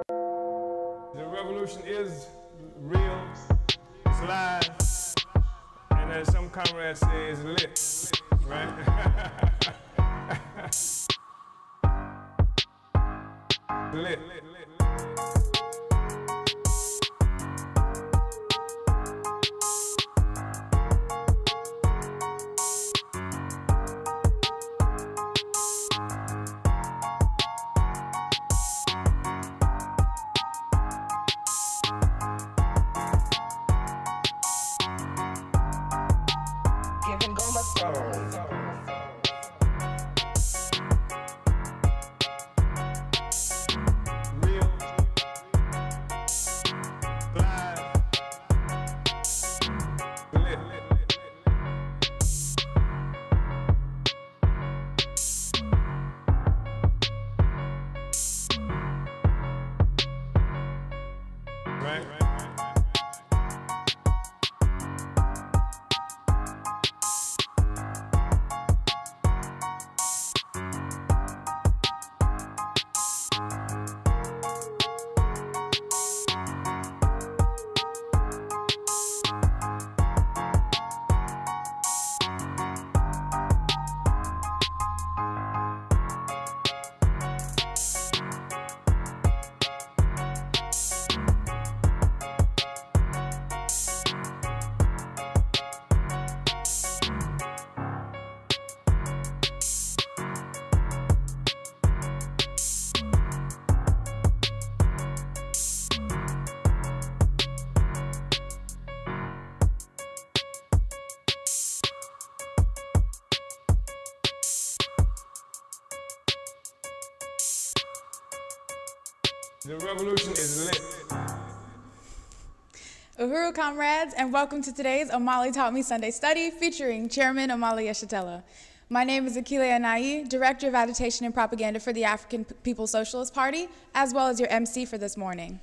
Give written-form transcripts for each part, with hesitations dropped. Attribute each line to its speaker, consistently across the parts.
Speaker 1: The revolution is real, it's live, and as some comrades say, it's lit, right? Lit. The revolution is lit.
Speaker 2: Uhuru, comrades, and welcome to today's Omali Taught Me Sunday Study featuring Chairman Omali Yeshitela. My name is Akile Anai, Director of Agitation and Propaganda for the African People's Socialist Party, as well as your MC for this morning.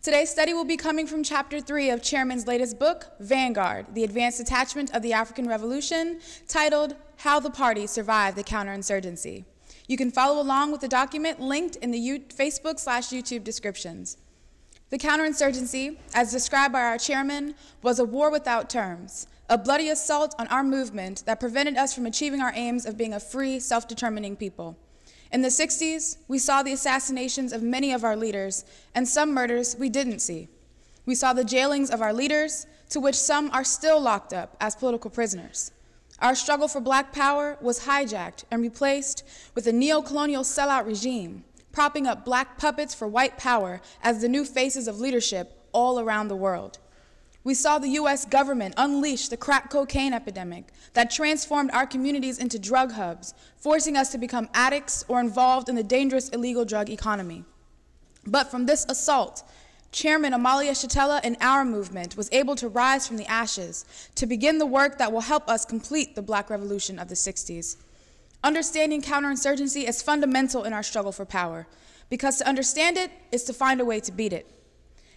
Speaker 2: Today's study will be coming from Chapter 3 of Chairman's latest book, Vanguard, The Advanced Detachment of the African Revolution, titled How the Party Survived the Counterinsurgency. You can follow along with the document linked in the Facebook/YouTube descriptions. The counterinsurgency, as described by our chairman, was a war without terms, a bloody assault on our movement that prevented us from achieving our aims of being a free, self-determining people. In the 60s, we saw the assassinations of many of our leaders, and some murders we didn't see. We saw the jailings of our leaders, to which some are still locked up as political prisoners. Our struggle for black power was hijacked and replaced with a neocolonial sellout regime, propping up black puppets for white power as the new faces of leadership all around the world. We saw the US government unleash the crack cocaine epidemic that transformed our communities into drug hubs, forcing us to become addicts or involved in the dangerous illegal drug economy. But from this assault, Chairman Omali Yeshitela and our movement was able to rise from the ashes to begin the work that will help us complete the Black Revolution of the 60s. Understanding counterinsurgency is fundamental in our struggle for power, because to understand it is to find a way to beat it.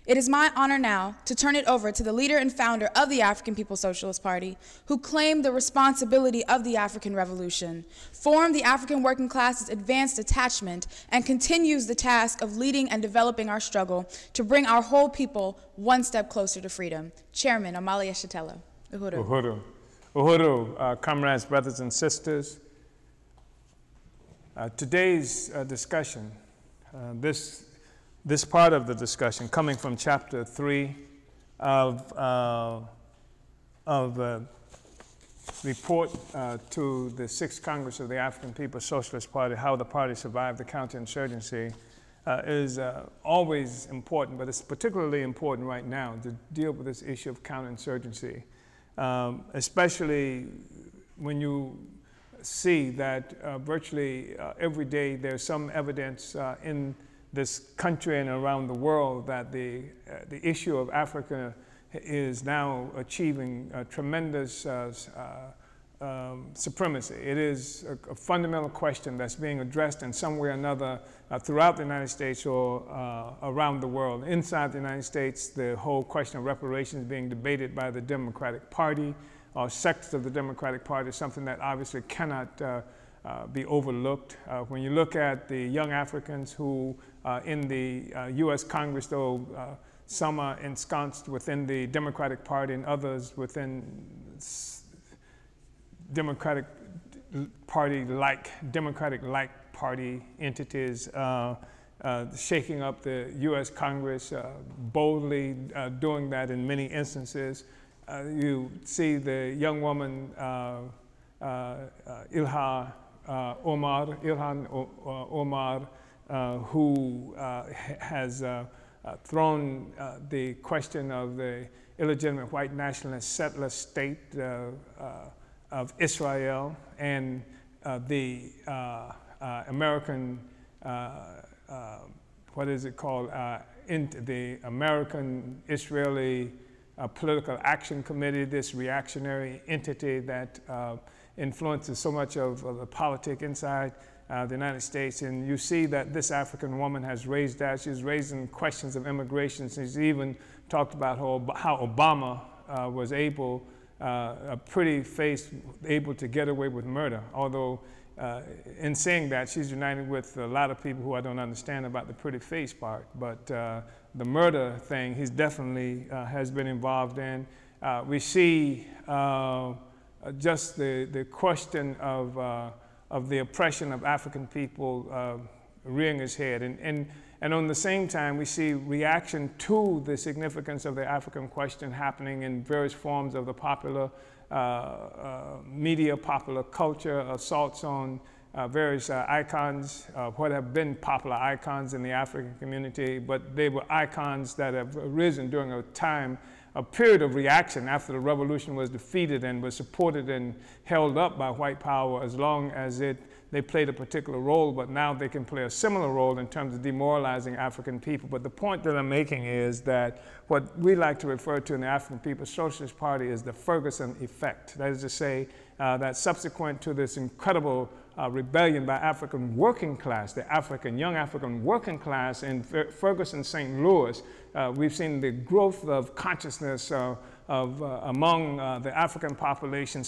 Speaker 2: It is my honor now to turn it over to the leader and founder of the African People's Socialist Party, who claimed the responsibility of the African Revolution, formed the African working class's advanced detachment, and continues the task of leading and developing our struggle to bring our whole people one step closer to freedom. Chairman Omali Yeshitela. Uhuru.
Speaker 1: Uhuru. Uhuru, comrades, brothers and sisters. Today's discussion, this part of the discussion coming from Chapter 3 of the report to the 6th Congress of the African People's Socialist Party, How the Party Survived the Counterinsurgency, is always important, but it's particularly important right now to deal with this issue of counterinsurgency, especially when you see that virtually every day there's some evidence in this country and around the world that the issue of Africa is now achieving tremendous supremacy. It is a fundamental question that's being addressed in some way or another throughout the United States or around the world. Inside the United States, the whole question of reparations is being debated by the Democratic Party or sects of the Democratic Party, something that obviously cannot be overlooked. When you look at the young Africans who in the U.S. Congress, though some are ensconced within the Democratic Party and others within Democratic Party-like party entities, shaking up the U.S. Congress, boldly doing that in many instances. You see the young woman Ilhan Omar, who has thrown the question of the illegitimate white nationalist settler state of Israel and the American, what is it called, the American Israeli Political Action Committee, this reactionary entity that influences so much of the politics inside the United States. And you see that this African woman has raised that. She's raising questions of immigration. She's even talked about how Obama was able, a pretty face, able to get away with murder. Although in saying that, she's united with a lot of people who I don't understand about the pretty face part. But the murder thing, he's definitely has been involved in. We see just the question of the oppression of African people rearing its head. And on the same time, we see reaction to the significance of the African question happening in various forms of the popular media, popular culture, assaults on various icons, what have been popular icons in the African community, but they were icons that have arisen during a period of reaction after the revolution was defeated and was supported and held up by white power as long as they played a particular role, but now they can play a similar role in terms of demoralizing African people. But the point that I'm making is that what we like to refer to in the African People's Socialist Party is the Ferguson effect. That is to say that subsequent to this incredible rebellion by African working class, the young African working class in Ferguson, St. Louis, we've seen the growth of consciousness among the African population.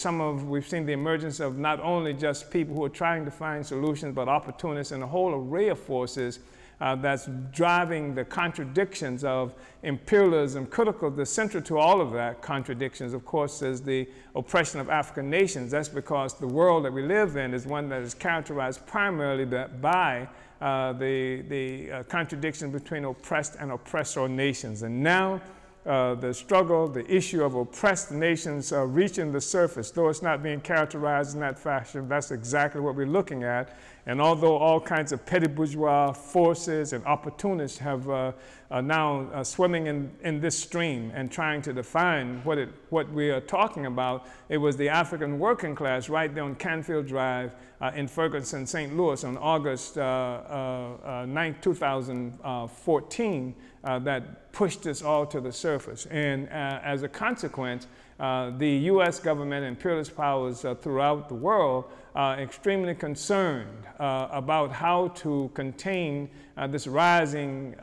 Speaker 1: We've seen the emergence of not only just people who are trying to find solutions, but opportunists and a whole array of forces that's driving the contradictions of imperialism. The center to all of that contradictions, of course, is the oppression of African nations. That's because the world that we live in is one that is characterized primarily by the contradiction between oppressed and oppressor nations. And now the struggle, the issue of oppressed nations reaching the surface, though it's not being characterized in that fashion, that's exactly what we're looking at. And although all kinds of petty bourgeois forces and opportunists are now swimming in this stream and trying to define what we are talking about, it was the African working class right there on Canfield Drive in Ferguson, St. Louis on August 9, 2014 that pushed this all to the surface. And as a consequence, the U.S. government and imperialist powers throughout the world are extremely concerned about how to contain this rising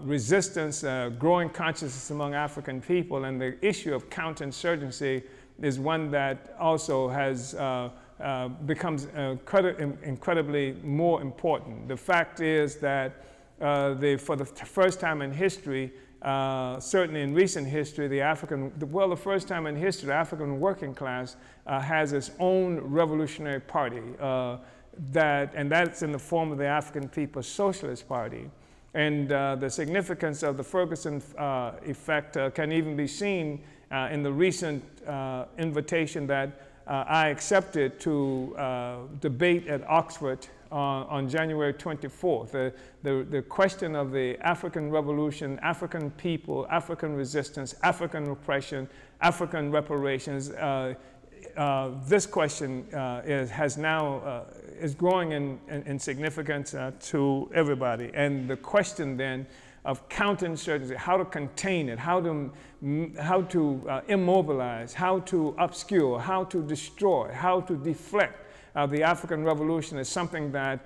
Speaker 1: resistance, growing consciousness among African people. And the issue of counterinsurgency is one that also has becomes incredibly more important. The fact is that for the first time in history, certainly in recent history, the first time in history, the African working class has its own revolutionary party, and that's in the form of the African People's Socialist Party. And the significance of the Ferguson effect can even be seen in the recent invitation that I accepted to debate at Oxford on January 24th. The question of the African revolution, African people, African resistance, African repression, African reparations, this question is growing in significance to everybody. And the question then of counterinsurgency, how to contain it, how to immobilize, how to obscure, how to destroy, how to deflect the African revolution is something that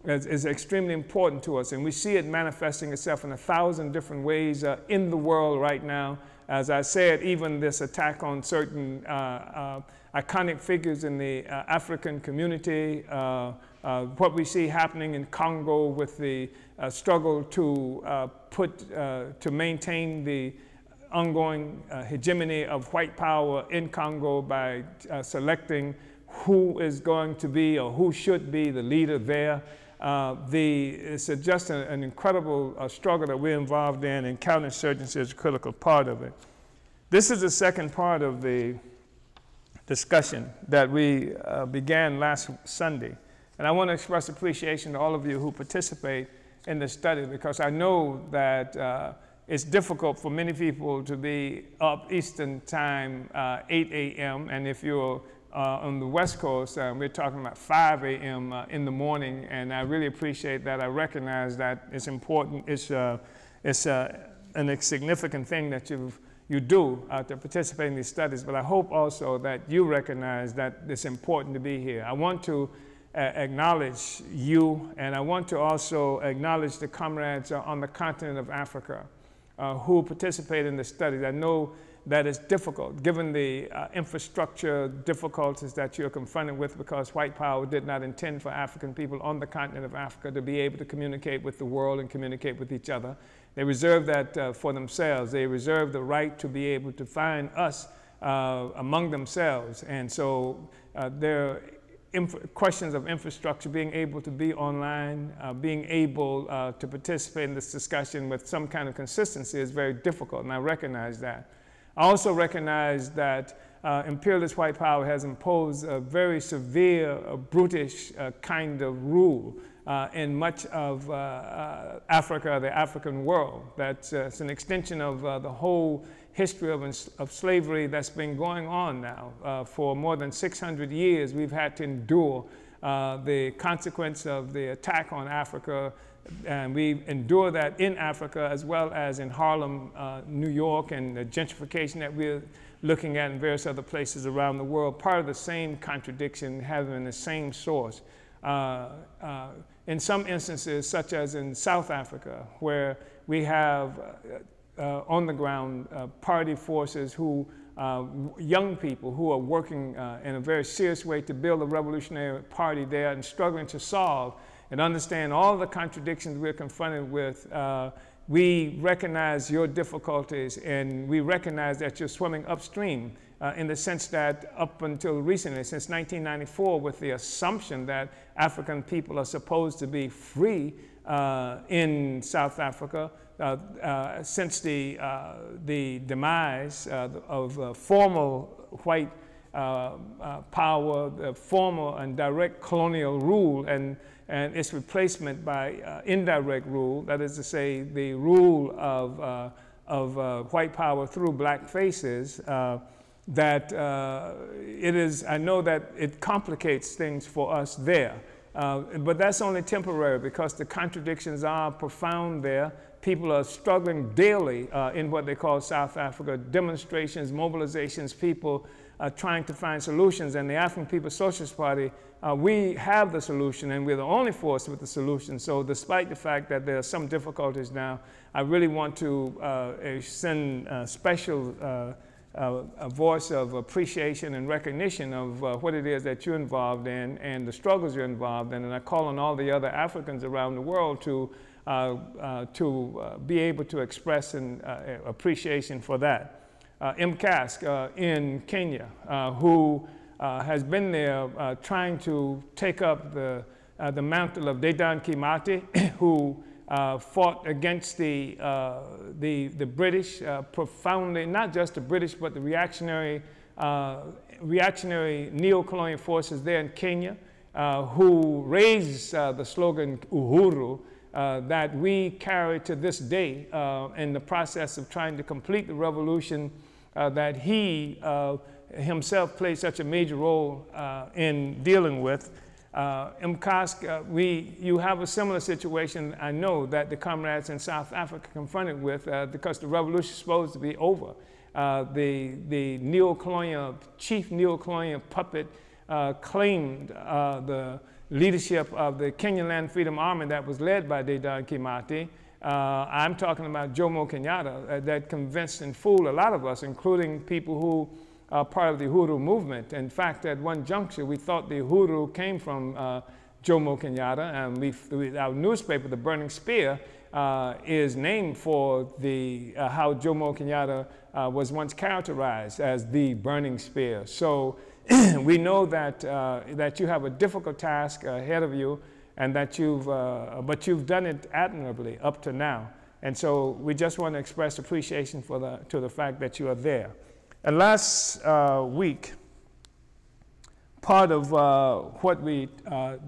Speaker 1: is extremely important to us. And we see it manifesting itself in 1,000 different ways in the world right now. As I said, even this attack on certain iconic figures in the African community, what we see happening in Congo with the struggle to maintain the ongoing hegemony of white power in Congo by selecting who is going to be or who should be the leader there. It's just an incredible struggle that we're involved in, and counterinsurgency is a critical part of it. This is the second part of the discussion that we began last Sunday. And I want to express appreciation to all of you who participate in this study, because I know that it's difficult for many people to be up Eastern time 8 a.m. And if you're on the West Coast, we're talking about 5 a.m. In the morning, and I really appreciate that. I recognize that it's important. It's a significant thing that you do to participate in these studies, but I hope also that you recognize that it's important to be here. I want to acknowledge you, and I want to also acknowledge the comrades on the continent of Africa who participate in the studies. I know that it's difficult, given the infrastructure difficulties that you're confronted with, because white power did not intend for African people on the continent of Africa to be able to communicate with the world and communicate with each other. They reserved that for themselves. They reserved the right to be able to find us among themselves. And so there are questions of infrastructure, being able to be online, being able to participate in this discussion with some kind of consistency is very difficult, and I recognize that. I also recognize that imperialist white power has imposed a very severe, brutish kind of rule in much of Africa, the African world. That's it's an extension of the whole history of slavery that's been going on now. For more than 600 years, we've had to endure the consequence of the attack on Africa, and we endure that in Africa as well as in Harlem, New York, and the gentrification that we're looking at in various other places around the world, part of the same contradiction, having the same source. In some instances, such as in South Africa, where we have on the ground party forces who, young people who are working in a very serious way to build a revolutionary party there and struggling to solve and understand all the contradictions we're confronted with. We recognize your difficulties, and we recognize that you're swimming upstream in the sense that up until recently, since 1994, with the assumption that African people are supposed to be free in South Africa, since the demise of formal white power, the formal and direct colonial rule, and its replacement by indirect rule, that is to say, the rule of white power through black faces, that it is, I know that it complicates things for us there. But that's only temporary, because the contradictions are profound there. People are struggling daily in what they call South Africa, demonstrations, mobilizations, people trying to find solutions. And the African People's Socialist Party, we have the solution, and we're the only force with the solution. So despite the fact that there are some difficulties now, I really want to send a special a voice of appreciation and recognition of what it is that you're involved in and the struggles you're involved in. And I call on all the other Africans around the world to be able to express an appreciation for that. Mkask in Kenya, who has been there trying to take up the mantle of Dedan Kimathi, who fought against the British profoundly, not just the British, but the reactionary neo-colonial forces there in Kenya, who raised the slogan Uhuru, that we carry to this day in the process of trying to complete the revolution that he himself played such a major role in dealing with. Mkask, you have a similar situation, I know, that the comrades in South Africa confronted with, because the revolution is supposed to be over. The neo-colonial, chief neo-colonial puppet claimed the leadership of the Kenyan Land Freedom Army that was led by Dedan Kimathi, I'm talking about Jomo Kenyatta, that convinced and fooled a lot of us, including people who are part of the Uhuru movement. In fact, at one juncture, we thought the Uhuru came from Jomo Kenyatta, and our newspaper, the Burning Spear, is named for how Jomo Kenyatta was once characterized as the Burning Spear. So we know that you have a difficult task ahead of you, and that but you've done it admirably up to now. And so we just want to express appreciation to the fact that you are there. And last week, part of what we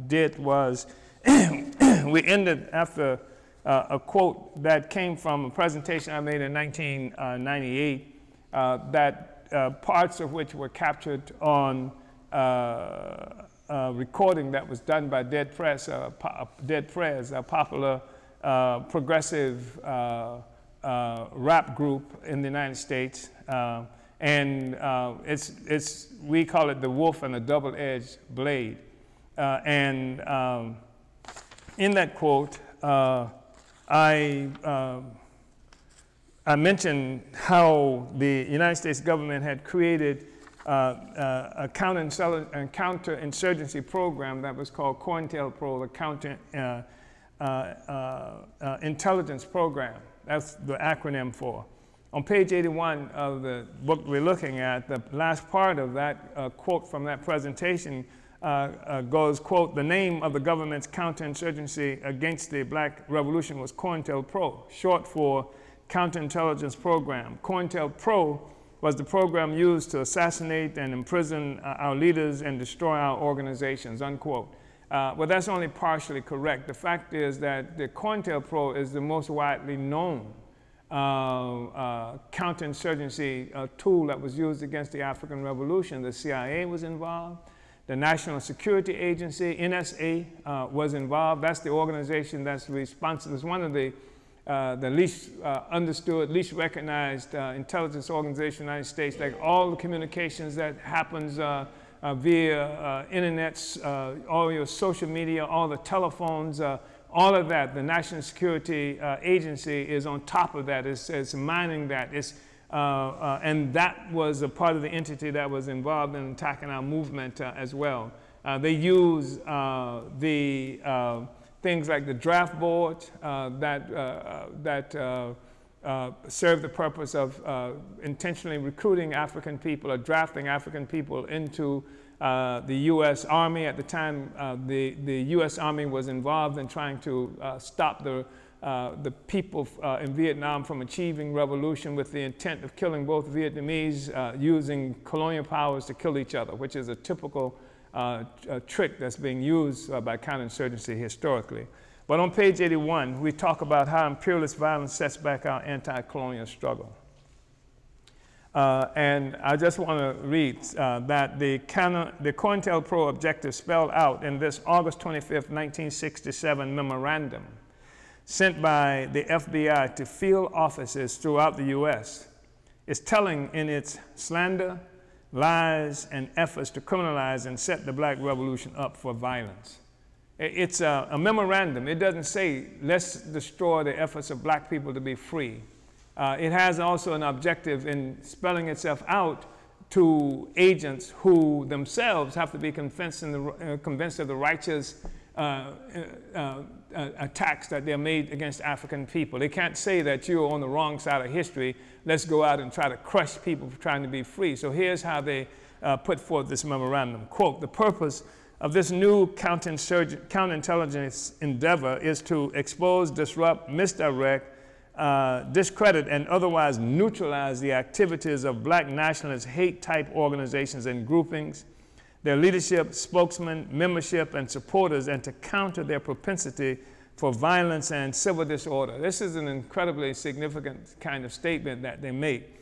Speaker 1: did was we ended after a quote that came from a presentation I made in 1998, that parts of which were captured on recording that was done by Dead Prez, a popular progressive rap group in the United States. And we call it the wolf and the double-edged blade. In that quote, I mentioned how the United States government had created a counterinsurgency program that was called COINTELPRO, the Counterintelligence Program. That's the acronym for. On page 81 of the book we're looking at, the last part of that quote from that presentation goes, quote, "The name of the government's counterinsurgency against the Black Revolution was COINTELPRO, short for Counterintelligence Program. COINTELPRO was the program used to assassinate and imprison our leaders and destroy our organizations," unquote. Well, that's only partially correct. The fact is that the COINTELPRO is the most widely known counterinsurgency tool that was used against the African Revolution. The CIA was involved. The National Security Agency, NSA, was involved. That's the organization that's responsible. It's one of the least understood, least recognized intelligence organizations in the United States. Like all the communications that happens via internets, all your social media, all the telephones, all of that, the National Security Agency is on top of that. It's mining that. And that was a part of the entity that was involved in attacking our movement as well. They use things like the draft board that serve the purpose of intentionally recruiting African people or drafting African people into the U.S. Army. At the time, the U.S. Army was involved in trying to stop the people in Vietnam from achieving revolution with the intent of killing both Vietnamese, using colonial powers to kill each other, which is a typical trick that's being used by counterinsurgency historically. But on page 81, we talk about how imperialist violence sets back our anti-colonial struggle. And I just want to read that the COINTELPRO objective spelled out in this August 25th, 1967 memorandum sent by the FBI to field offices throughout the U.S. is telling in its slander, lies, and efforts to criminalize and set the Black Revolution up for violence. It's a memorandum. It doesn't say, let's destroy the efforts of black people to be free. It has also an objective in spelling itself out to agents who themselves have to be convinced of the righteous attacks that they're made against African people. They can't say that you're on the wrong side of history. Let's go out and try to crush people for trying to be free. So here's how they put forth this memorandum. Quote, "The purpose of this new counterintelligence endeavor is to expose, disrupt, misdirect, discredit, and otherwise neutralize the activities of black nationalist hate-type organizations and groupings, their leadership, spokesmen, membership, and supporters, and to counter their propensity for violence and civil disorder." This is an incredibly significant kind of statement that they make.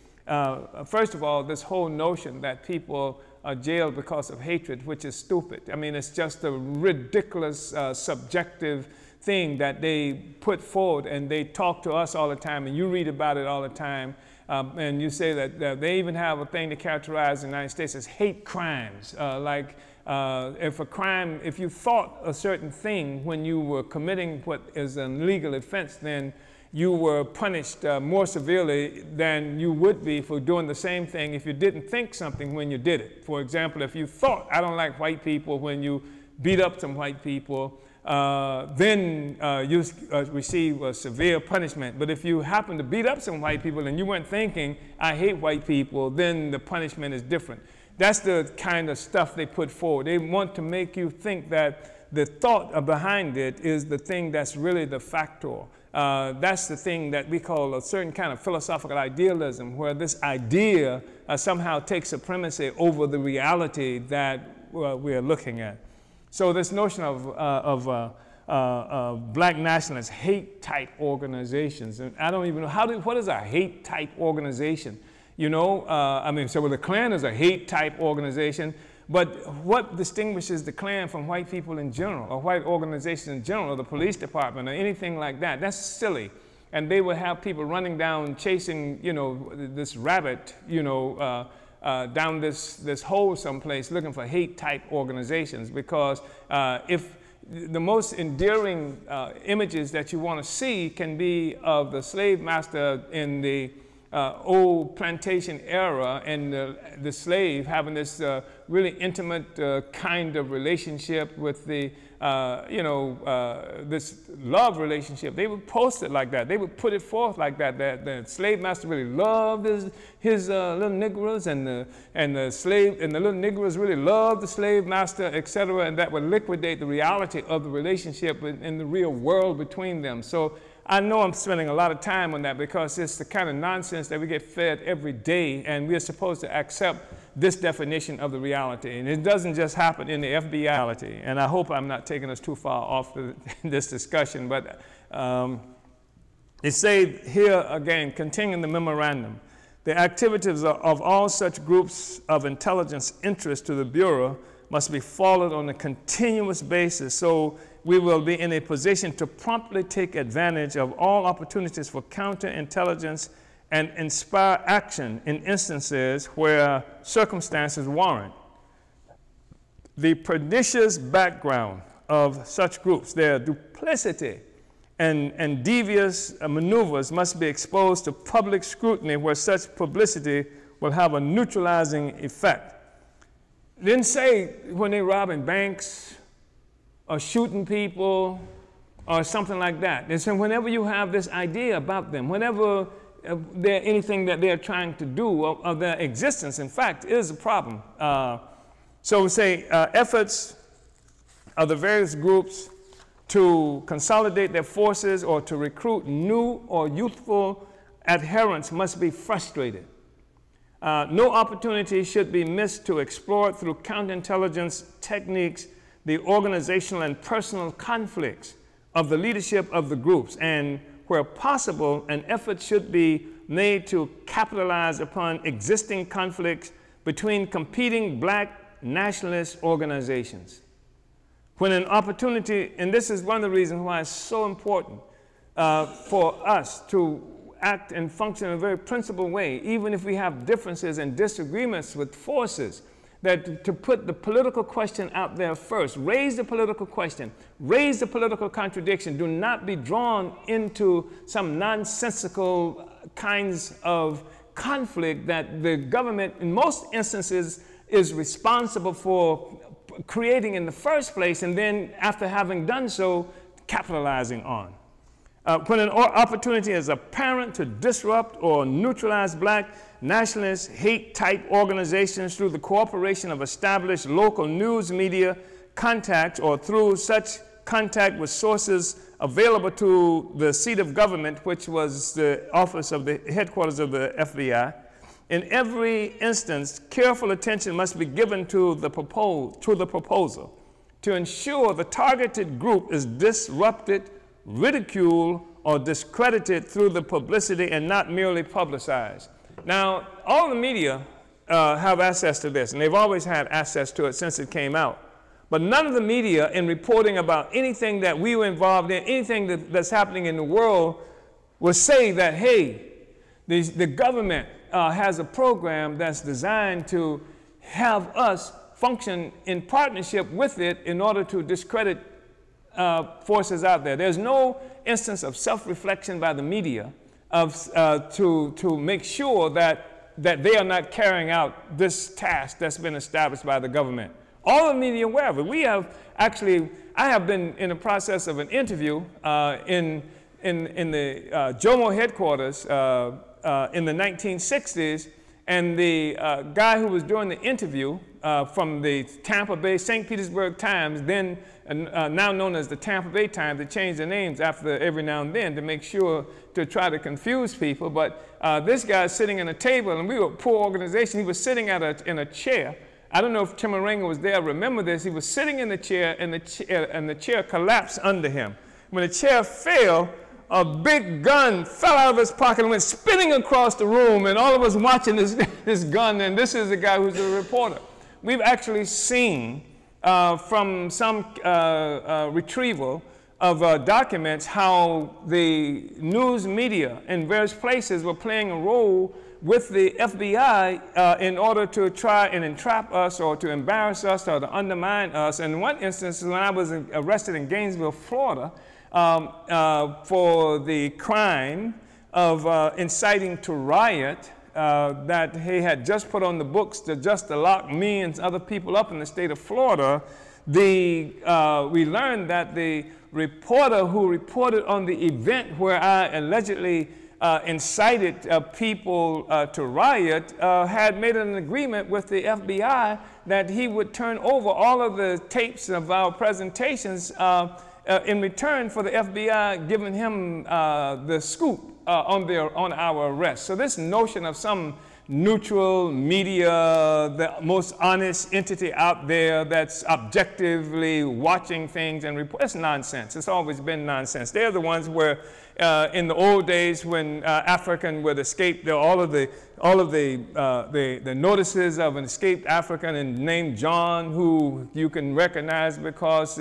Speaker 1: First of all, this whole notion that people are jailed because of hatred, which is stupid. I mean, it's just a ridiculous, subjective thing that they put forward, and they talk to us all the time, and you read about it all the time, and you say that they even have a thing to characterize the United States as hate crimes. If you thought a certain thing when you were committing what is an illegal offense, then you were punished more severely than you would be for doing the same thing if you didn't think something when you did it. For example, if you thought, I don't like white people, when you beat up some white people, then you receive a severe punishment. But if you happen to beat up some white people and you weren't thinking, I hate white people, then the punishment is different. That's the kind of stuff they put forward. They want to make you think that the thought behind it is the thing that's really the factor. That's the thing that we call a certain kind of philosophical idealism, where this idea somehow takes supremacy over the reality that we are looking at. So this notion of black nationalist hate-type organizations, and I don't even know, what is a hate-type organization? You know, I mean, so the Klan is a hate-type organization, but what distinguishes the Klan from white people in general, or white organizations in general, or the police department, or anything like that? That's silly. And they would have people running down, chasing, you know, this rabbit, you know, down this hole someplace, looking for hate-type organizations, because if the most endearing images that you want to see can be of the slave master in the old plantation era, and the slave having this really intimate kind of relationship with the, you know, this love relationship. They would post it like that. They would put it forth like that, that the slave master really loved his little Negroes, and the slave and the little Negroes really loved the slave master, etc., and that would liquidate the reality of the relationship in the real world between them. So I know I'm spending a lot of time on that because it's the kind of nonsense that we get fed every day, and we're supposed to accept this definition of the reality. And it doesn't just happen in the FBI reality. And I hope I'm not taking us too far off this discussion, but it says here again, continuing the memorandum, the activities of all such groups of intelligence interest to the Bureau must be followed on a continuous basis, so we will be in a position to promptly take advantage of all opportunities for counterintelligence and inspire action in instances where circumstances warrant. The pernicious background of such groups, their duplicity and devious maneuvers must be exposed to public scrutiny, where such publicity will have a neutralizing effect. Didn't say when they're robbing banks or shooting people or something like that. They said whenever you have this idea about them, whenever anything that they're trying to do of their existence, in fact, is a problem. So we say efforts of the various groups to consolidate their forces or to recruit new or youthful adherents must be frustrated. No opportunity should be missed to explore through counterintelligence techniques the organizational and personal conflicts of the leadership of the groups, and where possible, an effort should be made to capitalize upon existing conflicts between competing black nationalist organizations. When an opportunity, and this is one of the reasons why it's so important for us to act and function in a very principled way, even if we have differences and disagreements with forces, that to put the political question out there first, raise the political question, raise the political contradiction, do not be drawn into some nonsensical kinds of conflict that the government in most instances is responsible for creating in the first place, and then after having done so, capitalizing on. When an opportunity is apparent to disrupt or neutralize black nationalist hate-type organizations through the cooperation of established local news media contacts, or through such contact with sources available to the seat of government, which was the office of the headquarters of the FBI, in every instance, careful attention must be given to the proposal to ensure the targeted group is disrupted, ridiculed, or discredited through the publicity and not merely publicized. Now, all the media have access to this, and they've always had access to it since it came out. But none of the media, in reporting about anything that we were involved in, anything that's happening in the world, will say that, hey, the government has a program that's designed to have us function in partnership with it in order to discredit forces out there. There's no instance of self-reflection by the media to make sure that they are not carrying out this task that's been established by the government. All the media are aware of it. We have actually, I have been in the process of an interview in the JOMO headquarters in the 1960s, and the guy who was doing the interview from the Tampa Bay St. Petersburg Times, then now known as the Tampa Bay Times, they changed the names after every now and then to make sure to try to confuse people. But this guy is sitting in a table, and we were a poor organization. He was sitting in a chair. I don't know if Chimamanda was there. Remember this? He was sitting in the chair, and the chair collapsed under him. When the chair fell, a big gun fell out of his pocket and went spinning across the room, and all of us watching this gun, and this is the guy who's a reporter. We've actually seen from some retrieval of documents how the news media in various places were playing a role with the FBI in order to try and entrap us or to embarrass us or to undermine us. And in one instance, when I was arrested in Gainesville, Florida, for the crime of inciting to riot that he had just put on the books to lock me and other people up in the state of Florida, we learned that the reporter who reported on the event where I allegedly incited people to riot had made an agreement with the FBI that he would turn over all of the tapes of our presentations in return for the FBI giving him the scoop on our arrest. So this notion of some neutral media, the most honest entity out there that's objectively watching things and reporting, it's nonsense. It's always been nonsense. They're the ones where in the old days when African would escape, all of the notices of an escaped African and named John, who you can recognize because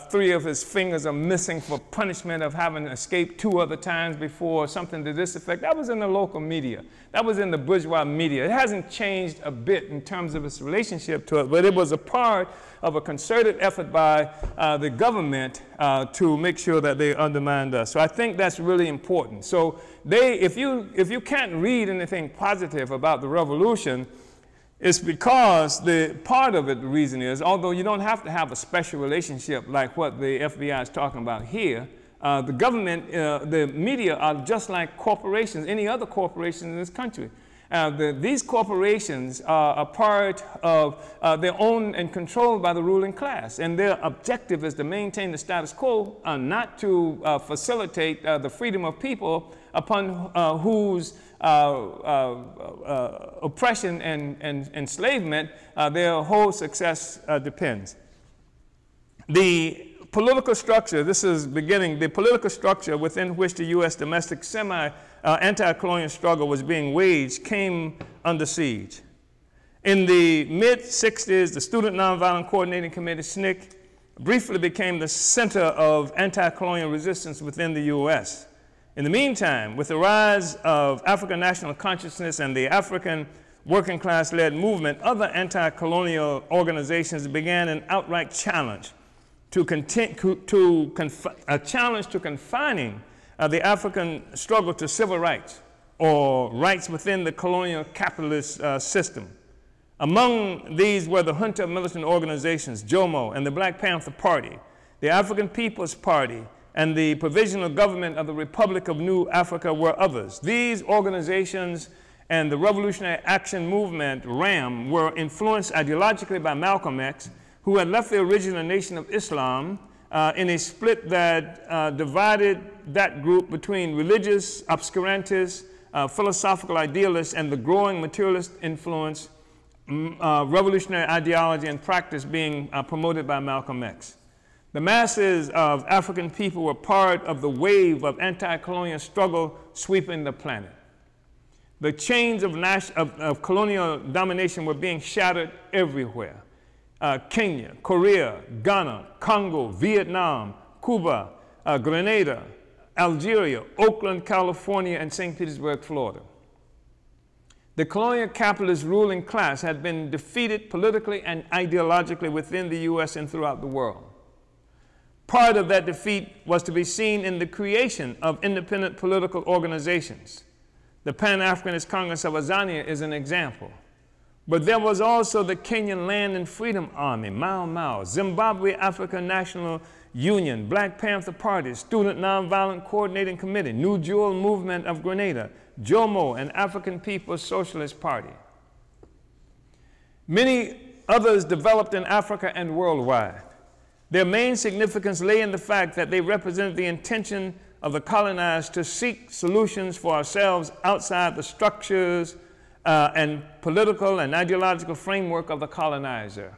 Speaker 1: 3 of his fingers are missing for punishment of having escaped 2 other times before, something to this effect. That was in the local media. That was in the bourgeois media. It hasn't changed a bit in terms of its relationship to it, but it was a part of a concerted effort by the government to make sure that they undermined us. So I think that's really important. So if you can't read anything positive about the revolution, it's because part of it, the reason is, although you don't have to have a special relationship like what the FBI is talking about here, the government, the media are just like corporations, any other corporation in this country. These corporations are a part of, they're owned and controlled by the ruling class, and their objective is to maintain the status quo, not to facilitate the freedom of people upon whose oppression and enslavement their whole success depends. The political structure, this is beginning, the political structure within which the U.S. domestic anti-colonial struggle was being waged came under siege. In the mid-60s, the Student Nonviolent Coordinating Committee, SNCC, briefly became the center of anti-colonial resistance within the U.S. In the meantime, with the rise of African national consciousness and the African working class-led movement, other anti-colonial organizations began an outright challenge to confining the African struggle to civil rights or rights within the colonial capitalist system. Among these were the junta militant organizations, JOMO, and the Black Panther Party, the African People's Party, and the Provisional Government of the Republic of New Africa were others. These organizations and the Revolutionary Action Movement, RAM, were influenced ideologically by Malcolm X, who had left the original Nation of Islam in a split that divided that group between religious obscurantists, philosophical idealists, and the growing materialist influence, revolutionary ideology and practice being promoted by Malcolm X. The masses of African people were part of the wave of anti-colonial struggle sweeping the planet. The chains of colonial domination were being shattered everywhere. Kenya, Korea, Ghana, Congo, Vietnam, Cuba, Grenada, Algeria, Oakland, California, and St. Petersburg, Florida. The colonial capitalist ruling class had been defeated politically and ideologically within the U.S. and throughout the world. Part of that defeat was to be seen in the creation of independent political organizations. The Pan-Africanist Congress of Azania is an example. But there was also the Kenyan Land and Freedom Army, Mau Mau, Zimbabwe African National Union, Black Panther Party, Student Nonviolent Coordinating Committee, New Jewel Movement of Grenada, JOMO, and African People's Socialist Party. Many others developed in Africa and worldwide. Their main significance lay in the fact that they represented the intention of the colonized to seek solutions for ourselves outside the structures and political and ideological framework of the colonizer.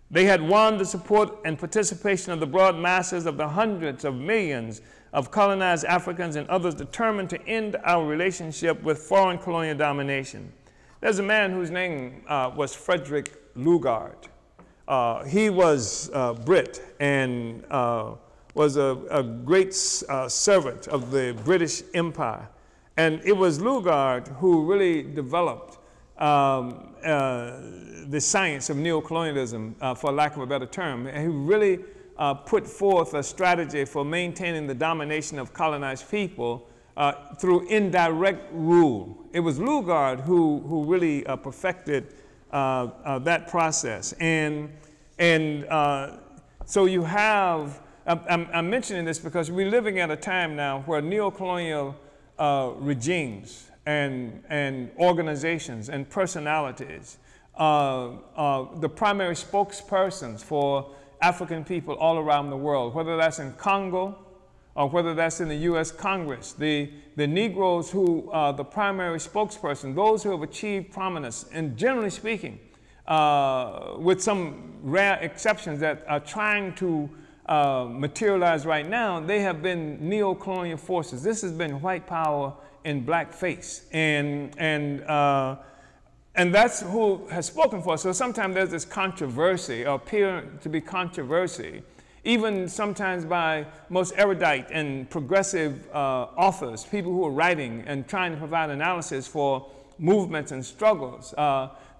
Speaker 1: They had won the support and participation of the broad masses of the hundreds of millions of colonized Africans and others determined to end our relationship with foreign colonial domination. There's a man whose name was Frederick Lugard. He was Brit and was a great servant of the British Empire. And it was Lugard who really developed the science of neocolonialism, for lack of a better term. And he really put forth a strategy for maintaining the domination of colonized people through indirect rule. It was Lugard who really perfected that process. So you have, I'm mentioning this because we're living at a time now where neocolonial regimes and organizations and personalities, the primary spokespersons for African people all around the world, whether that's in Congo or whether that's in the U.S. Congress, the Negroes who are the primary spokesperson, those who have achieved prominence, and generally speaking, with some rare exceptions that are trying to materialize right now, they have been neo-colonial forces. This has been white power in blackface. And that's who has spoken for us. So sometimes there's this controversy, or appear to be controversy, even sometimes by most erudite and progressive authors, people who are writing and trying to provide analysis for movements and struggles.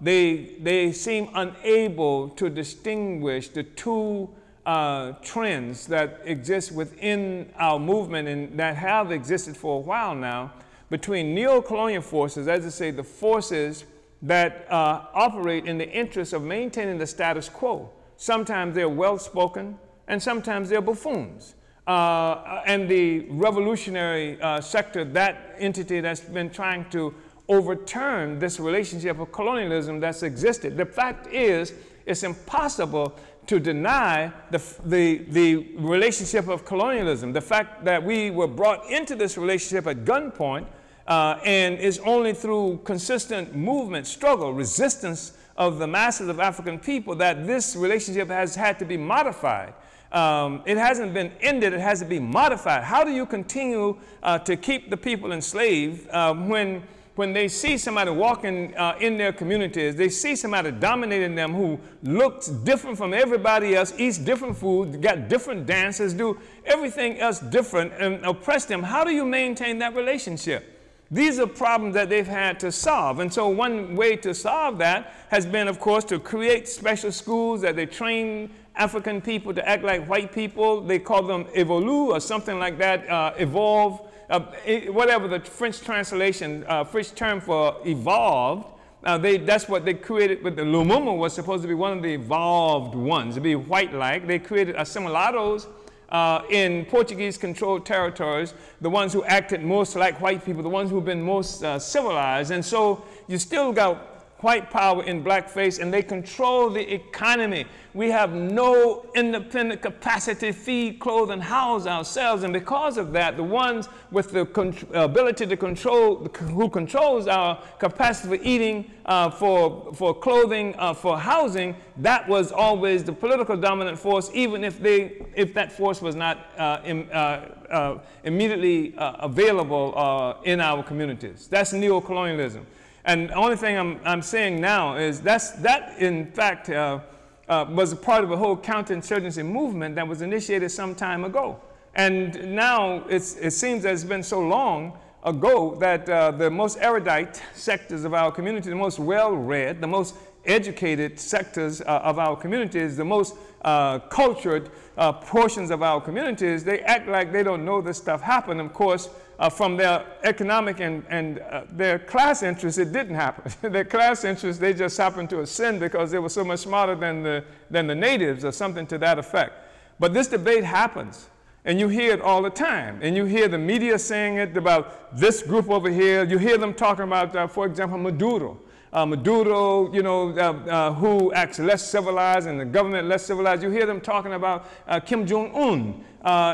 Speaker 1: They seem unable to distinguish the two trends that exist within our movement and that have existed for a while now, between neo-colonial forces, as I say, the forces that operate in the interest of maintaining the status quo. Sometimes they're well-spoken, and sometimes they're buffoons. And the revolutionary sector, that entity that's been trying to overturn this relationship of colonialism that's existed. The fact is, it's impossible to deny the relationship of colonialism, the fact that we were brought into this relationship at gunpoint, and it's only through consistent movement, struggle, resistance of the masses of African people that this relationship has had to be modified. It hasn't been ended, it has to be modified. How do you continue to keep the people enslaved when they see somebody walking in their communities, they see somebody dominating them who looks different from everybody else, eats different food, got different dances, do everything else different, and oppress them? How do you maintain that relationship? These are problems that they've had to solve. And so one way to solve that has been, of course, to create special schools that they train African people to act like white people. They call them évolue or something like that, evolve. Whatever the French translation, French term for evolved, that's what they created. With the Lumumba was supposed to be one of the evolved ones, to be white-like. They created assimilados in Portuguese-controlled territories, the ones who acted most like white people, the ones who've been most civilized. And so you still got white power in blackface, and they control the economy. We have no independent capacity to feed, clothe, and house ourselves. And because of that, the ones with the ability to control, who controls our capacity for eating, for clothing, for housing, that was always the political dominant force, even if that force was not immediately available in our communities. That's neocolonialism. And the only thing I'm saying now is that in fact was a part of a whole counterinsurgency movement that was initiated some time ago. And now it seems that it's been so long ago that the most erudite sectors of our community, the most well-read, the most educated sectors of our communities, the most cultured portions of our communities, they act like they don't know this stuff happened. Of course, from their economic and their class interests, it didn't happen. Their class interests, they just happened to ascend because they were so much smarter than the natives or something to that effect. But this debate happens. And you hear it all the time. And you hear the media saying it about this group over here. You hear them talking about, for example, Maduro. Maduro, you know, who acts less civilized and the government less civilized. You hear them talking about Kim Jong-un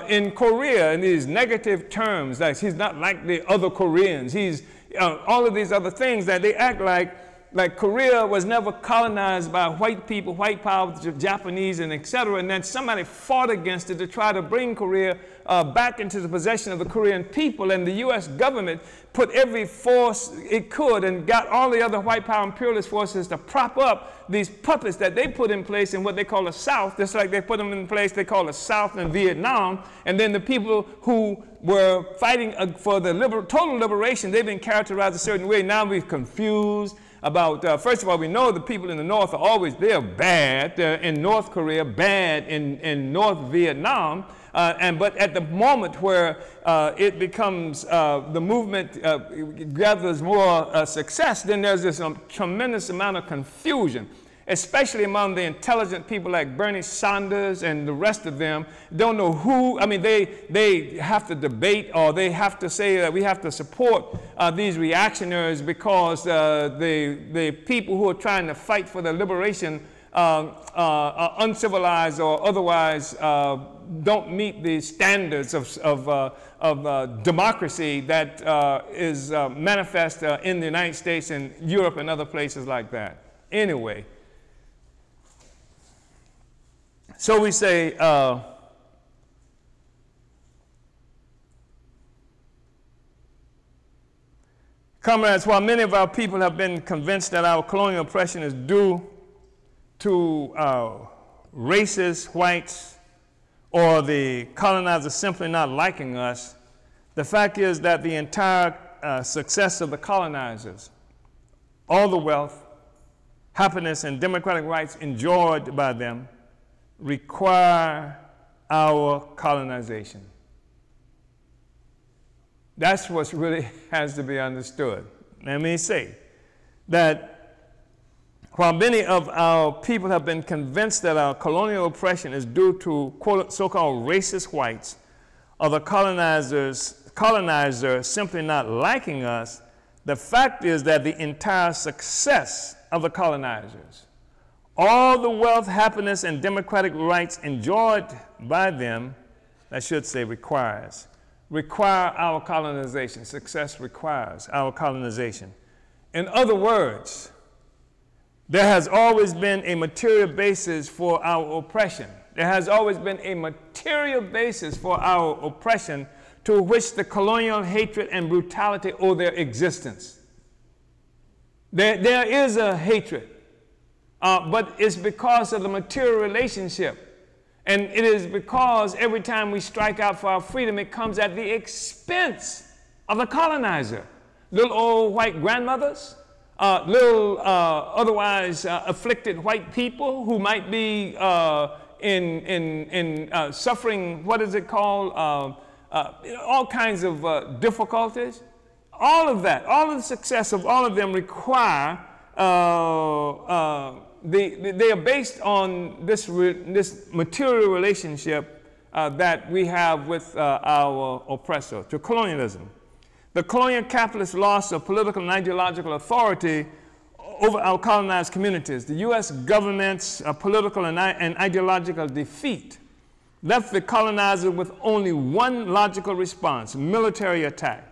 Speaker 1: in Korea in these negative terms. Like he's not like the other Koreans. He's all of these other things that they act like Korea was never colonized by white people, white power, Japanese, and etc. And then somebody fought against it to try to bring Korea back into the possession of the Korean people. And the U.S. government put every force it could and got all the other white power imperialist forces to prop up these puppets that they put in place in what they call the South, just like they put them in place they call the South in Vietnam. And then the people who were fighting for the total liberation, they've been characterized a certain way. Now we're confused about, first of all, we know the people in the North are always, they're bad in North Korea, bad in North Vietnam, but at the moment where it becomes, the movement gathers more success, then there's this tremendous amount of confusion, especially among the intelligent people like Bernie Sanders and the rest of them. Don't know who, I mean, they have to debate or they have to say that we have to support these reactionaries because the people who are trying to fight for the liberation are uncivilized or otherwise don't meet the standards of democracy that is manifest in the United States and Europe and other places like that. Anyway, so we say, comrades, while many of our people have been convinced that our colonial oppression is due to racist whites or the colonizers simply not liking us, the fact is that the entire success of the colonizers, all the wealth, happiness, and democratic rights enjoyed by them require our colonization. That's what really has to be understood. Let me say that while many of our people have been convinced that our colonial oppression is due to so-called racist whites or the colonizer simply not liking us, the fact is that the entire success of the colonizers, all the wealth, happiness, and democratic rights enjoyed by them, I should say require our colonization. Success requires our colonization. In other words, there has always been a material basis for our oppression. There has always been a material basis for our oppression to which the colonial hatred and brutality owe their existence. There is a hatred. But it's because of the material relationship. And it is because every time we strike out for our freedom, it comes at the expense of the colonizer. Little old white grandmothers, little otherwise afflicted white people who might be suffering, what is it called, all kinds of difficulties. All of that, all of the success of all of them require they are based on this material relationship that we have with our oppressor, to colonialism. The colonial capitalist loss of political and ideological authority over our colonized communities, the U.S. government's political and ideological defeat left the colonizer with only one logical response: military attack.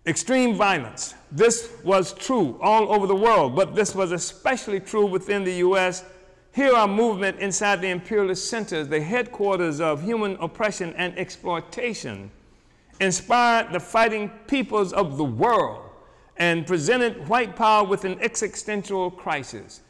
Speaker 1: Extreme violence. This was true all over the world, but this was especially true within the U.S. Here our movement inside the imperialist centers, the headquarters of human oppression and exploitation, inspired the fighting peoples of the world and presented white power with an existential crisis.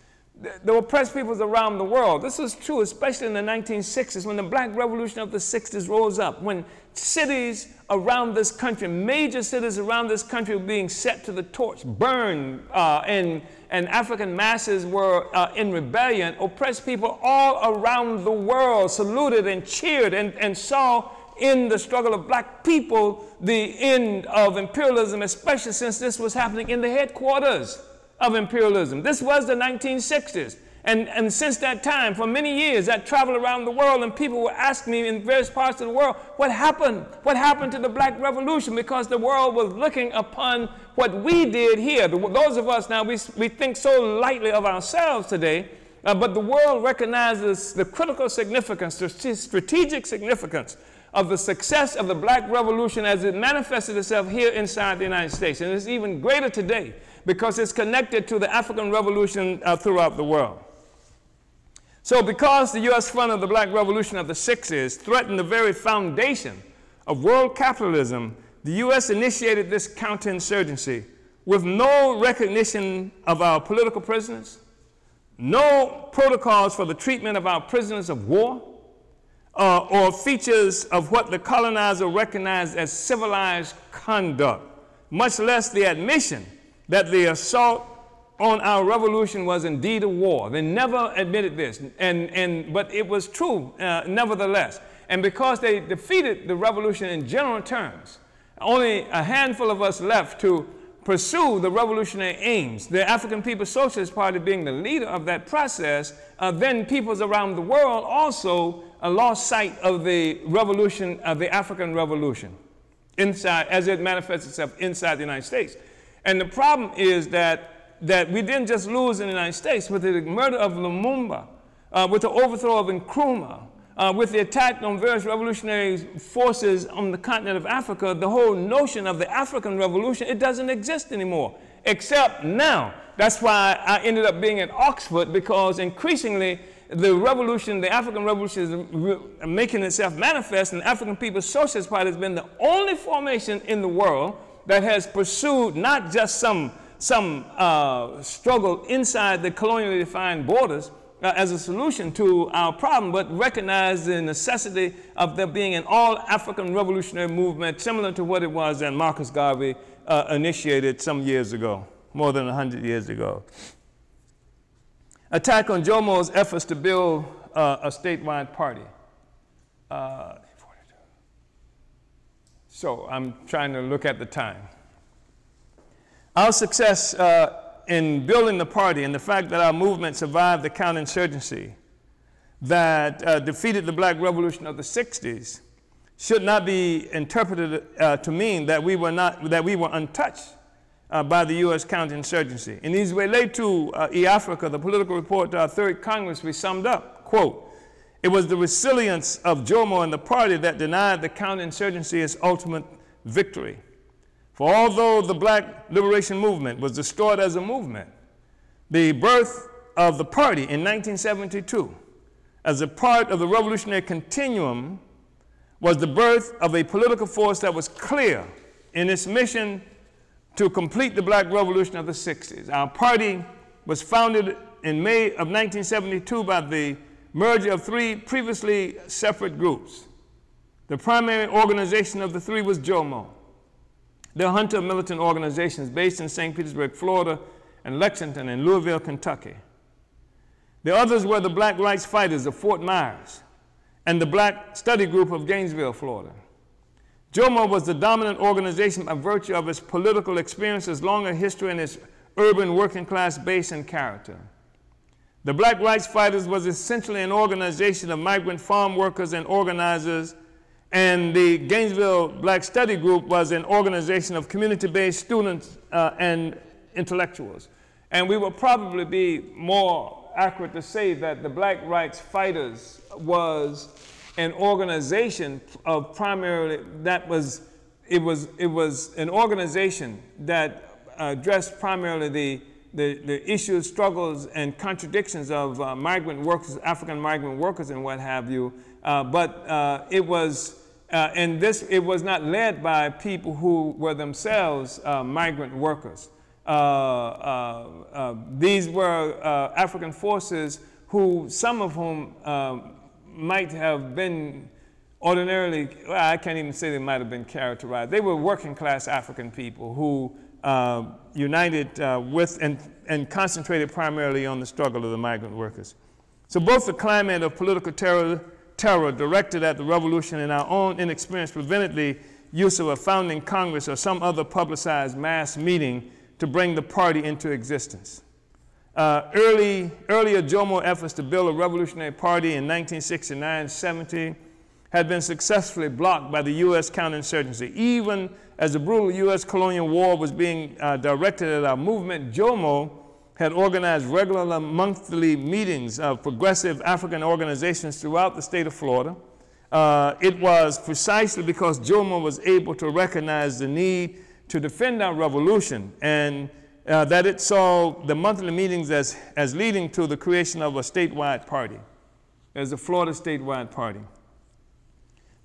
Speaker 1: the oppressed peoples around the world. This was true, especially in the 1960s, when the Black Revolution of the 60s rose up, when cities around this country, major cities around this country were being set to the torch, burned, and African masses were in rebellion. Oppressed people all around the world saluted and cheered and saw in the struggle of black people the end of imperialism, especially since this was happening in the headquarters of imperialism. This was the 1960s. And since that time, for many years, I traveled around the world and people were asking me in various parts of the world, what happened? What happened to the Black Revolution? Because the world was looking upon what we did here. Those of us now, we think so lightly of ourselves today, but the world recognizes the critical significance, the strategic significance of the success of the Black Revolution as it manifested itself here inside the United States. And it's even greater today because it's connected to the African Revolution throughout the world. So because the U.S. front of the Black Revolution of the 60s threatened the very foundation of world capitalism, the U.S. initiated this counterinsurgency with no recognition of our political prisoners, no protocols for the treatment of our prisoners of war, or features of what the colonizer recognized as civilized conduct, much less the admission that the assault on our revolution was indeed a war. They never admitted this, but it was true nevertheless. And because they defeated the revolution in general terms, only a handful of us left to pursue the revolutionary aims, the African People's Socialist Party being the leader of that process, then peoples around the world also lost sight of the revolution, of the African Revolution, inside, as it manifests itself inside the United States. And the problem is that we didn't just lose in the United States. With the murder of Lumumba, with the overthrow of Nkrumah, with the attack on various revolutionary forces on the continent of Africa, the whole notion of the African Revolution, it doesn't exist anymore, except now. That's why I ended up being at Oxford, because increasingly the revolution, the African Revolution is making itself manifest, and the African People's Socialist Party has been the only formation in the world that has pursued not just some struggle inside the colonially defined borders as a solution to our problem, but recognize the necessity of there being an all-African revolutionary movement similar to what it was that Marcus Garvey initiated some years ago, more than 100 years ago. Attack on Jomo's efforts to build a statewide party. So I'm trying to look at the time. Our success in building the party and the fact that our movement survived the counterinsurgency that defeated the Black Revolution of the 60s should not be interpreted to mean that we were untouched by the U.S. counterinsurgency. In his relate to E-Africa, the political report to our Third Congress, we summed up, quote, "It was the resilience of Jomo and the party that denied the counterinsurgency its ultimate victory. For although the Black Liberation Movement was destroyed as a movement, the birth of the party in 1972 as a part of the revolutionary continuum was the birth of a political force that was clear in its mission to complete the Black Revolution of the 60s. Our party was founded in May of 1972 by the merger of three previously separate groups. The primary organization of the three was JOMO. They're hunter militant organizations based in St. Petersburg, Florida, and Lexington and Louisville, Kentucky. The others were the Black Rights Fighters of Fort Myers and the Black Study Group of Gainesville, Florida. JOMO was the dominant organization by virtue of its political experiences, longer history, and its urban working class base and character. The Black Rights Fighters was essentially an organization of migrant farm workers and organizers, and the Gainesville Black Study Group was an organization of community-based students and intellectuals. And we will probably be more accurate to say that the Black Rights Fighters was an organization of primarily, it was an organization that addressed primarily the issues, struggles, and contradictions of migrant workers, African migrant workers and what have you, it was not led by people who were themselves migrant workers. These were African forces who, some of whom might have been ordinarily, well, I can't even say they might have been characterized. They were working class African people who united with and concentrated primarily on the struggle of the migrant workers. So both the climate of political terror directed at the revolution and our own inexperience prevented the use of a founding Congress or some other publicized mass meeting to bring the party into existence. Earlier Jomo efforts to build a revolutionary party in 1969-70 had been successfully blocked by the U.S. counterinsurgency. Even as the brutal U.S. colonial war was being directed at our movement, Jomo had organized regular monthly meetings of progressive African organizations throughout the state of Florida. It was precisely because Jomo was able to recognize the need to defend our revolution and that it saw the monthly meetings as leading to the creation of a statewide party, as a Florida statewide party.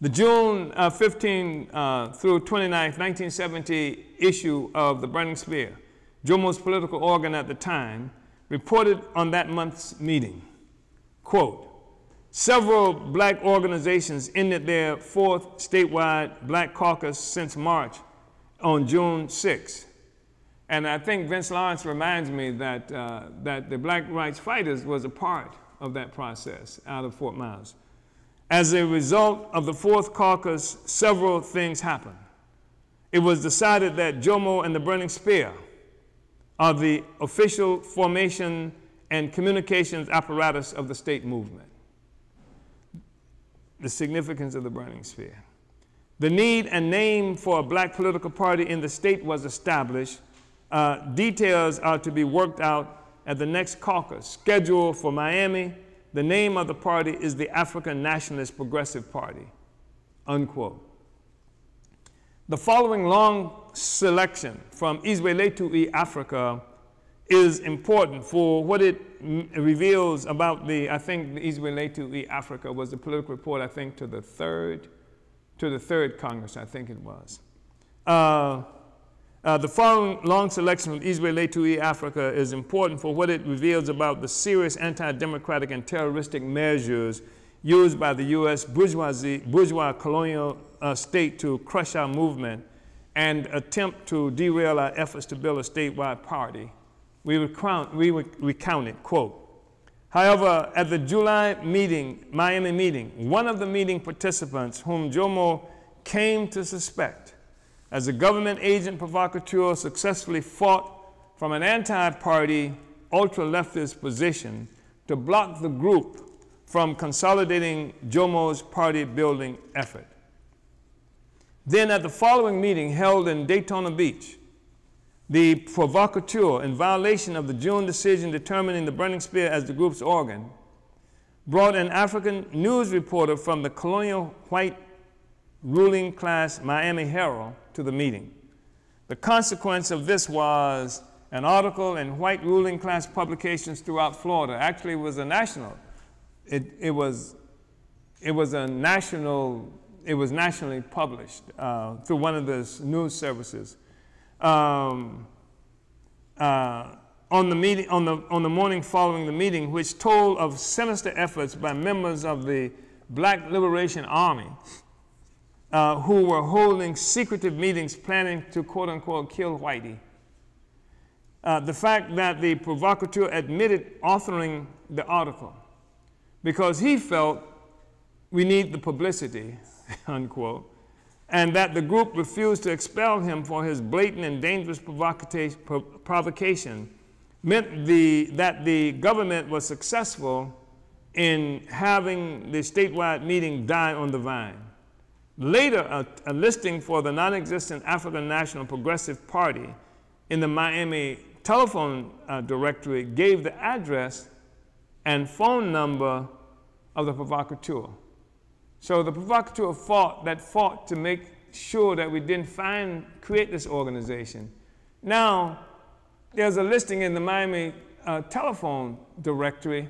Speaker 1: The June 15 through 29, 1970 issue of the Burning Spear, Jomo's political organ at the time, reported on that month's meeting, quote, several black organizations ended their fourth statewide black caucus since March on June 6. And I think Vince Lawrence reminds me that, that the Black Rights Fighters was a part of that process out of Fort Miles. As a result of the fourth caucus, several things happened. It was decided that Jomo and the Burning Spear are the official formation and communications apparatus of the state movement. The significance of the Burning Spear. The need and name for a black political party in the state was established. Details are to be worked out at the next caucus, scheduled for Miami. The name of the party is the African Nationalist Progressive Party, unquote. The following long selection from Izwe-Letu Africa is important for what it reveals about the, I think the Izwe-Letu Africa was the political report, I think, to the third Congress, I think it was. The following long selection from Izwe-Letu Africa is important for what it reveals about the serious anti-democratic and terroristic measures used by the U.S. bourgeois colonial state to crush our movement and attempt to derail our efforts to build a statewide party. We recounted, quote, however, at the July meeting, Miami meeting, one of the meeting participants whom Jomo came to suspect as a government agent provocateur successfully fought from an anti-party, ultra-leftist position to block the group from consolidating Jomo's party-building effort. Then at the following meeting held in Daytona Beach, the provocateur, in violation of the June decision determining the Burning Spear as the group's organ, brought an African news reporter from the colonial white ruling class Miami Herald to the meeting. The consequence of this was an article in white ruling class publications throughout Florida. Actually, it was a national. It was nationally published through one of the news services. On the morning following the meeting, which told of sinister efforts by members of the Black Liberation Army who were holding secretive meetings planning to, quote unquote, kill Whitey. The fact that the provocateur admitted authoring the article because he felt we need the publicity, unquote, and that the group refused to expel him for his blatant and dangerous provocation meant that the government was successful in having the statewide meeting die on the vine. Later, a listing for the non-existent African National Progressive Party in the Miami telephone directory gave the address and phone number of the provocateur. So the provocateur fought to make sure that we didn't create this organization. Now, there's a listing in the Miami telephone directory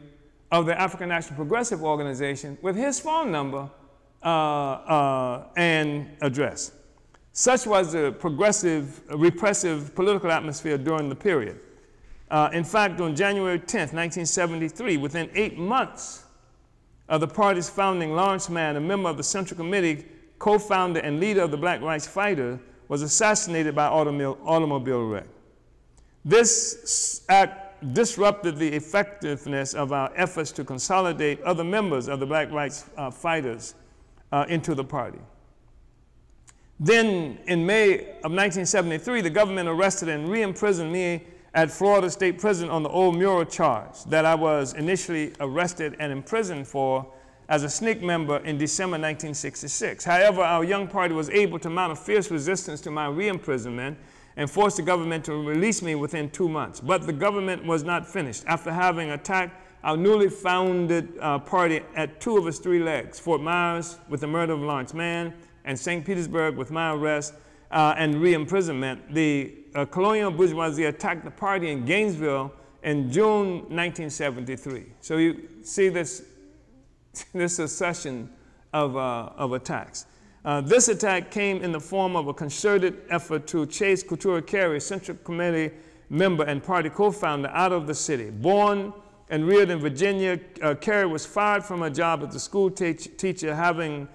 Speaker 1: of the African National Progressive Organization with his phone number and address. Such was the progressive, repressive political atmosphere during the period. In fact, on January 10th, 1973, within 8 months of the party's founding, Lawrence Mann, a member of the Central Committee, co-founder and leader of the Black Rights Fighter, was assassinated by automobile wreck. This act disrupted the effectiveness of our efforts to consolidate other members of the Black Rights Fighters into the party. Then, in May of 1973, the government arrested and re-imprisoned me at Florida State Prison on the old Mural charge that I was initially arrested and imprisoned for as a SNCC member in December 1966. However, our young party was able to mount a fierce resistance to my re-imprisonment and forced the government to release me within 2 months. But the government was not finished. After having attacked our newly founded party at 2 of its 3 legs, Fort Myers with the murder of Lawrence Mann, and St. Petersburg with my arrest and re-imprisonment, the colonial bourgeoisie attacked the party in Gainesville in June 1973. So you see this succession of attacks. This attack came in the form of a concerted effort to chase Couture Carey, Central Committee member and party co-founder, out of the city. Born and reared in Virginia, Carey was fired from her job as a school teacher, having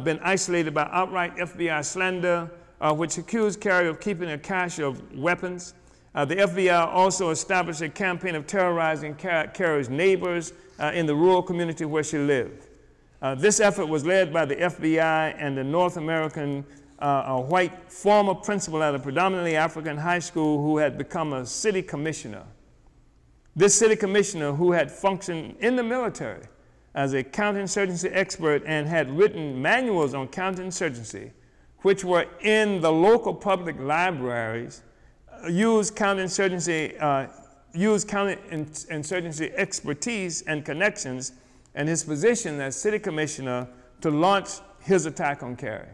Speaker 1: been isolated by outright FBI slander, which accused Carey of keeping a cache of weapons. The FBI also established a campaign of terrorizing Carey's neighbors in the rural community where she lived. This effort was led by the FBI and the North American white former principal at a predominantly African high school who had become a city commissioner. This city commissioner, who had functioned in the military as a counterinsurgency expert and had written manuals on counterinsurgency, which were in the local public libraries, used counterinsurgency expertise and connections and his position as city commissioner to launch his attack on Carey.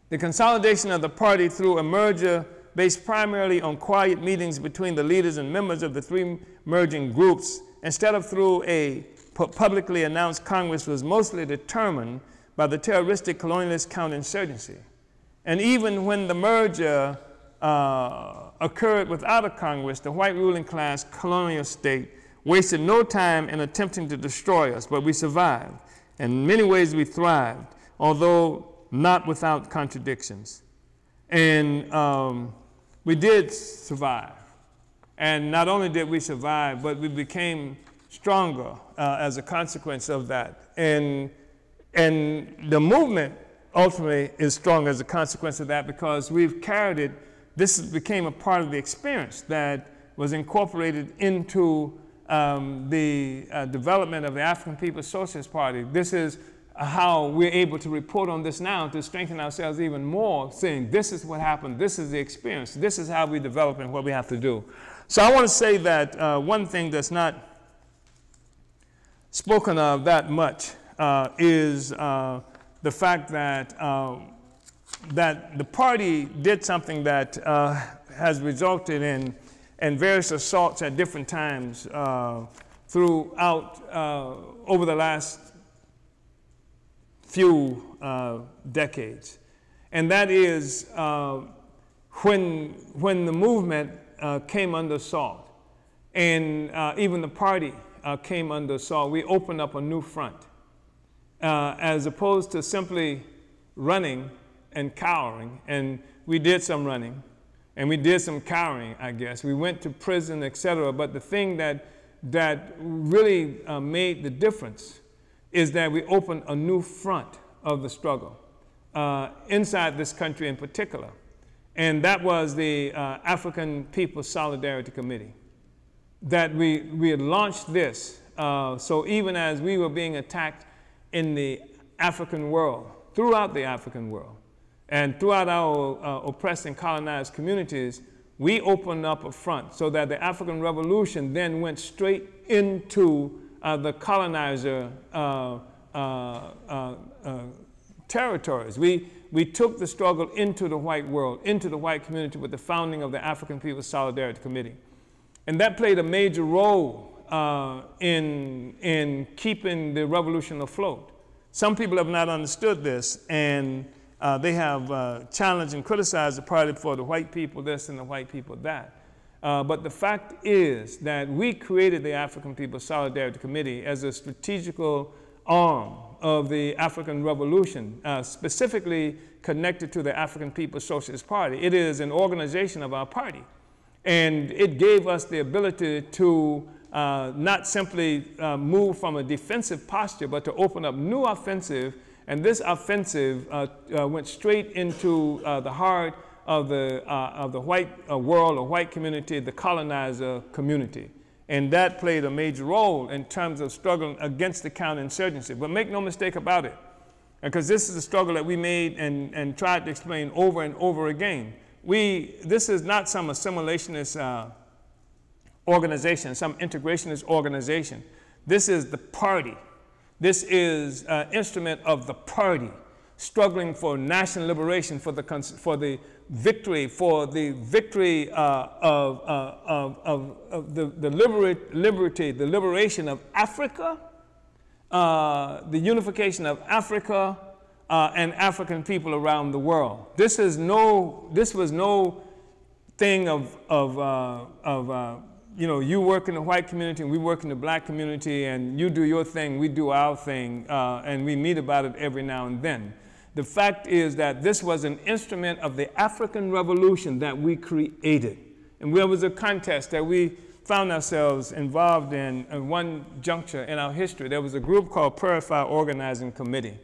Speaker 1: The consolidation of the party through a merger based primarily on quiet meetings between the leaders and members of the 3 merging groups, instead of through a publicly announced Congress, was mostly determined by the terroristic colonialist counterinsurgency. And even when the merger occurred without a Congress, the white ruling class colonial state wasted no time in attempting to destroy us, but we survived. In many ways we thrived, although not without contradictions. And we did survive. And not only did we survive, but we became stronger as a consequence of that. And the movement ultimately is strong as a consequence of that, because we've carried it. This became a part of the experience that was incorporated into the development of the African People's Socialist Party. This is how we're able to report on this now, to strengthen ourselves even more, saying this is what happened, this is the experience, this is how we develop and what we have to do. So I want to say that one thing that's not spoken of that much is the fact that that the party did something that has resulted in various assaults at different times throughout over the last few decades. And that is when the movement came under assault, and even the party came under assault, we opened up a new front. As opposed to simply running and cowering, and we did some running, and we did some cowering, I guess. We went to prison, etc. But the thing that really made the difference is that we opened a new front of the struggle inside this country in particular. And that was the African People's Solidarity Committee. That we had launched this. So even as we were being attacked in the African world, throughout the African world, and throughout our oppressed and colonized communities, we opened up a front so that the African Revolution then went straight into the colonizer territories. We took the struggle into the white world, into the white community, with the founding of the African People's Solidarity Committee. And that played a major role in keeping the revolution afloat. Some people have not understood this, and They have challenged and criticized the party for the white people this and the white people that. But the fact is that we created the African People's Solidarity Committee as a strategical arm of the African Revolution, specifically connected to the African People's Socialist Party. It is an organization of our party. And it gave us the ability to not simply move from a defensive posture, but to open up new offensive. And this offensive went straight into the heart of the white world or white community, the colonizer community. And that played a major role in terms of struggling against the counterinsurgency. But make no mistake about it, because this is a struggle that we made and tried to explain over and over again. This is not some assimilationist organization, some integrationist organization. This is the party. This is an instrument of the party, struggling for national liberation, for the victory, of the liberty, the liberation of Africa, the unification of Africa, and African people around the world. This was no thing of you work in the white community and we work in the black community, and you do your thing, we do our thing, and we meet about it every now and then. The fact is that this was an instrument of the African Revolution that we created. And there was a contest that we found ourselves involved in one juncture in our history. There was a group called Purify Organizing Committee.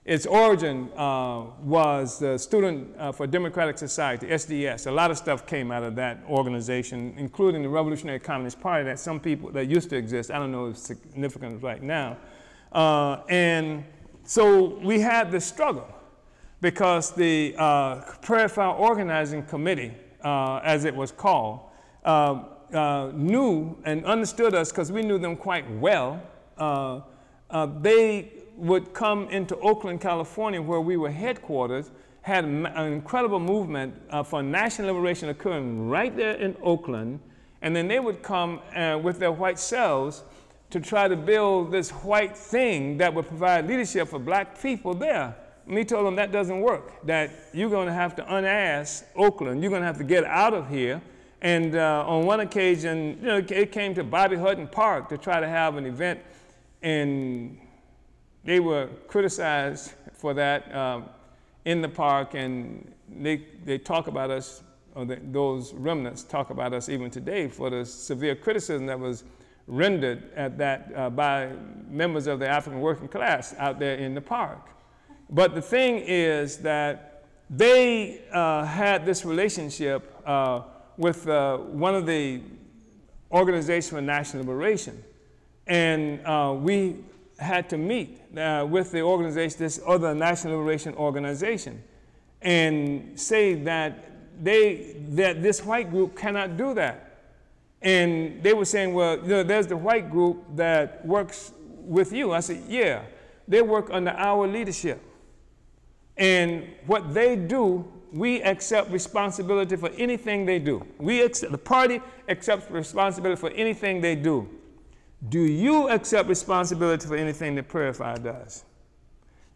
Speaker 1: Its origin was the Student for Democratic Society, SDS. A lot of stuff came out of that organization, including the Revolutionary Communist Party that some people that used to exist, I don't know if it's significant right now. And so we had this struggle because the Purify Organizing Committee, as it was called, knew and understood us because we knew them quite well. They would come into Oakland, California, where we were headquartered, had an incredible movement for national liberation occurring right there in Oakland, and then they would come with their white selves to try to build this white thing that would provide leadership for black people there. And we told them that doesn't work, that you're going to have to unass Oakland, you're going to have to get out of here. And on one occasion, it came to Bobby Hutton Park to try to have an event, and they were criticized for that in the park, and they talk about us, or those remnants talk about us even today for the severe criticism that was rendered at that by members of the African working class out there in the park. But the thing is that they had this relationship with one of the Organization for National Liberation, and we had to meet with the organization, this other National Liberation Organization, and say that this white group cannot do that. And they were saying, well, there's the white group that works with you. I said, yeah, they work under our leadership. And what they do, we accept responsibility for anything they do. The party accepts responsibility for anything they do. Do you accept responsibility for anything that Purify does?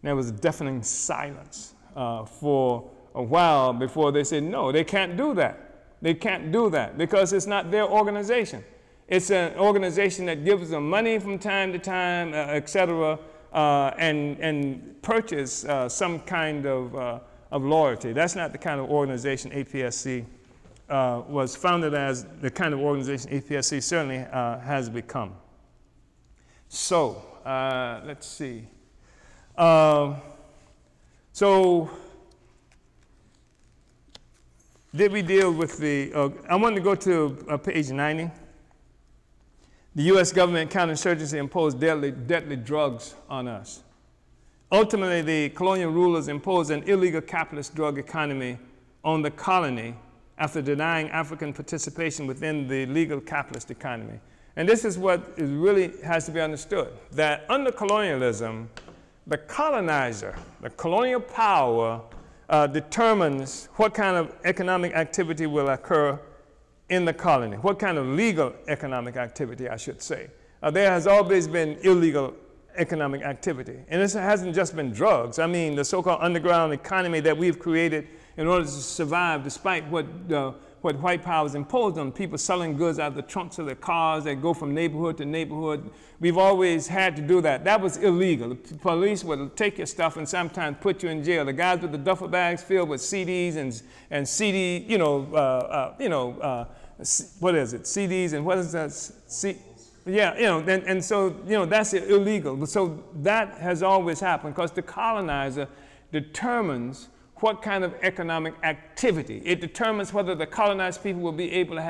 Speaker 1: There was a deafening silence for a while before they said, no, they can't do that. They can't do that because it's not their organization. It's an organization that gives them money from time to time, et cetera, and purchase some kind of loyalty. That's not the kind of organization APSC was founded as, the kind of organization APSC certainly has become. So, let's see. So, did we deal with the, I want to go to page 90. The U.S. government counterinsurgency imposed deadly drugs on us. Ultimately, the colonial rulers imposed an illegal capitalist drug economy on the colony after denying African participation within the legal capitalist economy. And this is what really has to be understood, that under colonialism, the colonizer, the colonial power, determines what kind of economic activity will occur in the colony, what kind of legal economic activity, I should say. There has always been illegal economic activity. And this hasn't just been drugs. I mean, the so-called underground economy that we've created in order to survive despite what white power has imposed on people, selling goods out of the trunks of their cars that go from neighborhood to neighborhood. We've always had to do that. That was illegal. The police would take your stuff and sometimes put you in jail. The guys with the duffel bags filled with CDs and CD, what is it? CDs and what is that? Yeah, and so, that's illegal. So that has always happened because the colonizer determines what kind of economic activity. It determines whether the colonized people will be able to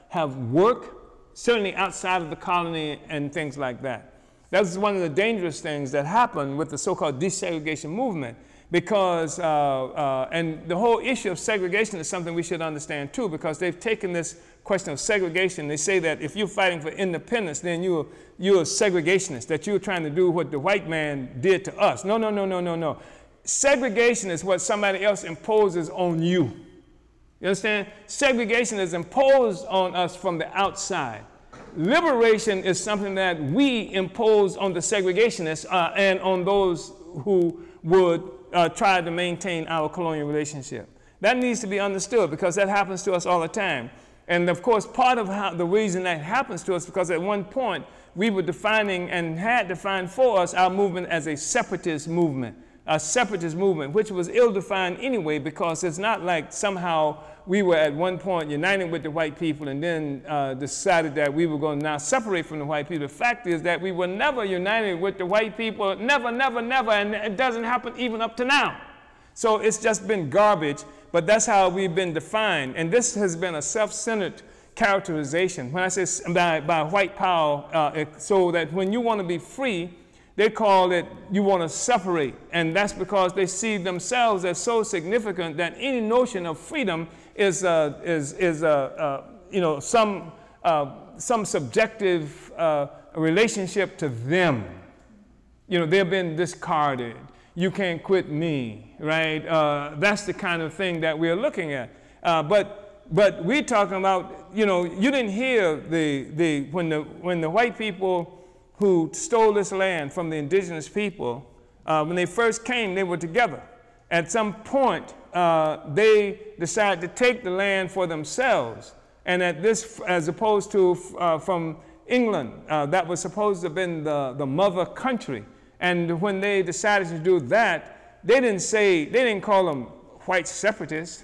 Speaker 1: have work, certainly outside of the colony and things like that. That's one of the dangerous things that happened with the so-called desegregation movement because, and the whole issue of segregation is something we should understand too, because they've taken this question of segregation. They say that if you're fighting for independence, then you're a segregationist, that you're trying to do what the white man did to us. No, no, no, no, no, no. Segregation is what somebody else imposes on you. You understand? Segregation is imposed on us from the outside. Liberation is something that we impose on the segregationists and on those who would try to maintain our colonial relationship. That needs to be understood because that happens to us all the time. And of course, part of the reason that happens to us because at one point we were defining and had defined for us our movement as a separatist movement, which was ill-defined anyway because it's not like somehow we were at one point united with the white people and then decided that we were going to now separate from the white people. The fact is that we were never united with the white people, never, never, never, and it doesn't happen even up to now. So it's just been garbage, but that's how we've been defined. And this has been a self-centered characterization. When I say by white power, so that when you want to be free, they call it you want to separate. And that's because they see themselves as so significant that any notion of freedom is some subjective relationship to them. They've been discarded. You can't quit me, right? That's the kind of thing that we're looking at. But we're talking about, you didn't hear when the white people who stole this land from the indigenous people, when they first came, they were together. At some point, they decided to take the land for themselves. And as opposed to from England, that was supposed to have been the mother country. And when they decided to do that, they didn't call them white separatists.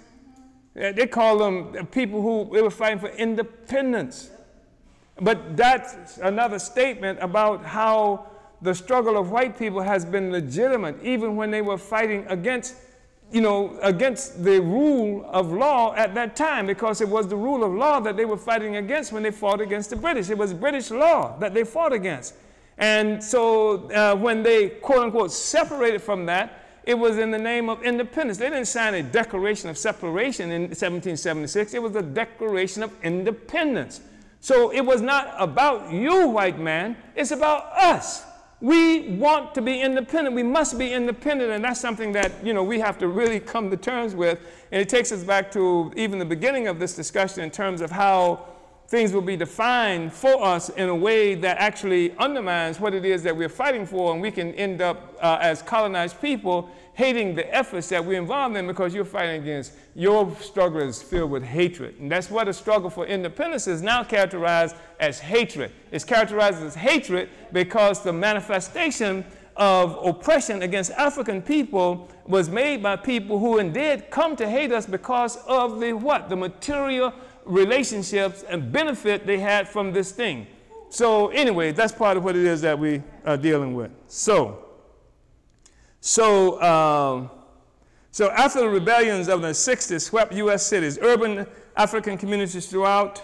Speaker 1: They called them people who they were fighting for independence. But that's another statement about how the struggle of white people has been legitimate, even when they were fighting against the rule of law at that time, because it was the rule of law that they were fighting against when they fought against the British. It was British law that they fought against. And so when they, quote unquote, separated from that, it was in the name of independence. They didn't sign a Declaration of Separation in 1776. It was a Declaration of Independence. So it was not about you, white man. It's about us. We want to be independent. We must be independent, and that's something that we have to really come to terms with. And it takes us back to even the beginning of this discussion in terms of how things will be defined for us in a way that actually undermines what it is that we're fighting for, and we can end up as colonized people hating the efforts that we're involved in because you're fighting against, your struggle is filled with hatred. And that's what a struggle for independence is now characterized as hatred. It's characterized as hatred because the manifestation of oppression against African people was made by people who indeed come to hate us because of the what? The material relationships and benefit they had from this thing. So anyway, that's part of what it is that we are dealing with. So after the rebellions of the 60s swept U.S. cities, urban African communities throughout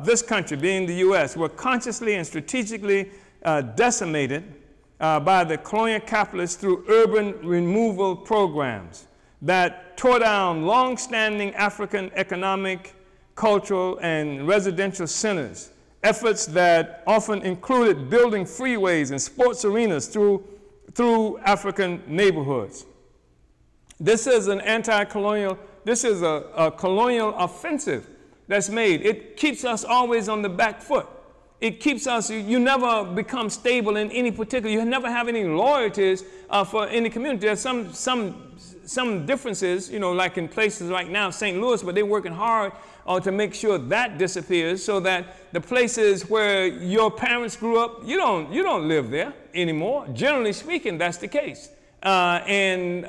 Speaker 1: this country, being the U.S., were consciously and strategically decimated by the colonial capitalists through urban removal programs that tore down long-standing African economic, cultural, and residential centers, efforts that often included building freeways and sports arenas through African neighborhoods. This is an anti-colonial, this is a colonial offensive that's made. It keeps us always on the back foot. it keeps us, you never become stable in any particular, you never have any loyalties for any community. There's some differences, you know, like in places right now, St. Louis, but they're working hard to make sure that disappears, so that the places where your parents grew up, you don't live there anymore. Generally speaking, that's the case. And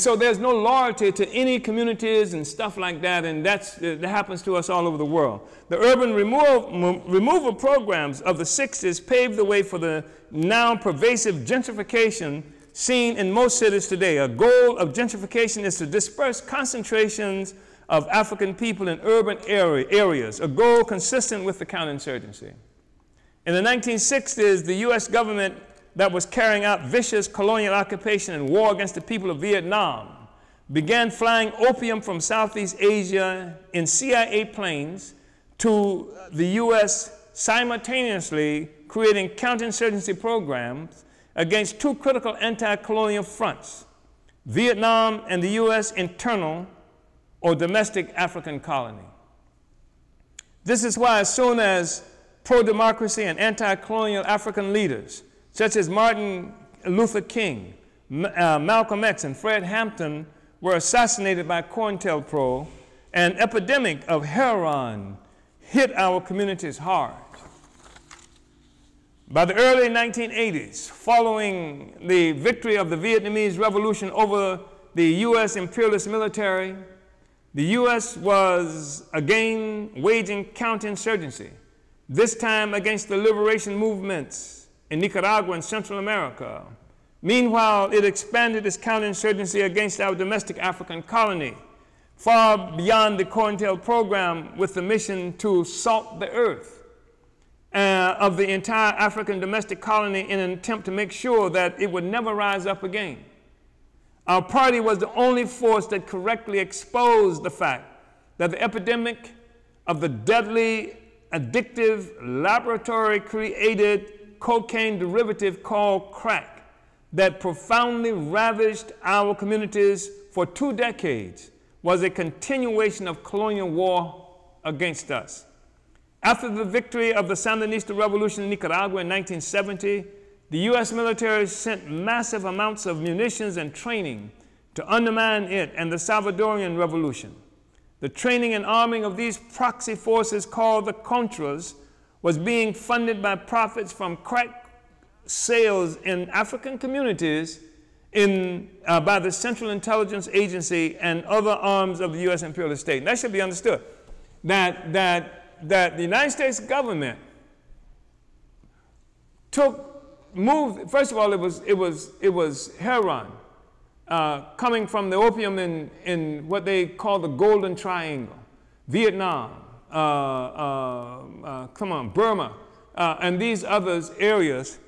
Speaker 1: so there's no loyalty to any communities and stuff like that, and that happens to us all over the world. The urban removal programs of the 60s paved the way for the now pervasive gentrification seen in most cities today. A goal of gentrification is to disperse concentrations of African people in urban areas, a goal consistent with the counterinsurgency. In the 1960s, the U.S. government that was carrying out vicious colonial occupation and war against the people of Vietnam began flying opium from Southeast Asia in CIA planes to the U.S., simultaneously creating counterinsurgency programs against two critical anti-colonial fronts: Vietnam and the U.S. internal or domestic African colony. This is why, as soon as pro-democracy and anti-colonial African leaders such as Martin Luther King, Malcolm X, and Fred Hampton were assassinated by COINTELPRO, an epidemic of heroin hit our communities hard. By the early 1980s, following the victory of the Vietnamese Revolution over the U.S. imperialist military, the U.S. was again waging counterinsurgency, this time against the liberation movements in Nicaragua and Central America. Meanwhile, it expanded its counterinsurgency against our domestic African colony, far beyond the COINTEL program, with the mission to salt the earth of the entire African domestic colony in an attempt to make sure that it would never rise up again. Our party was the only force that correctly exposed the fact that the epidemic of the deadly, addictive, laboratory-created cocaine derivative called crack that profoundly ravaged our communities for 2 decades was a continuation of colonial war against us. After the victory of the Sandinista revolution in Nicaragua in 1970, the U.S. military sent massive amounts of munitions and training to undermine it and the Salvadorian revolution. The training and arming of these proxy forces, called the Contras, was being funded by profits from crack sales in African communities by the Central Intelligence Agency and other arms of the U.S. imperialist state. And that should be understood, that the United States government moved. First of all, it was heroin coming from the opium in what they call the Golden Triangle, Vietnam, Burma, and these other areas.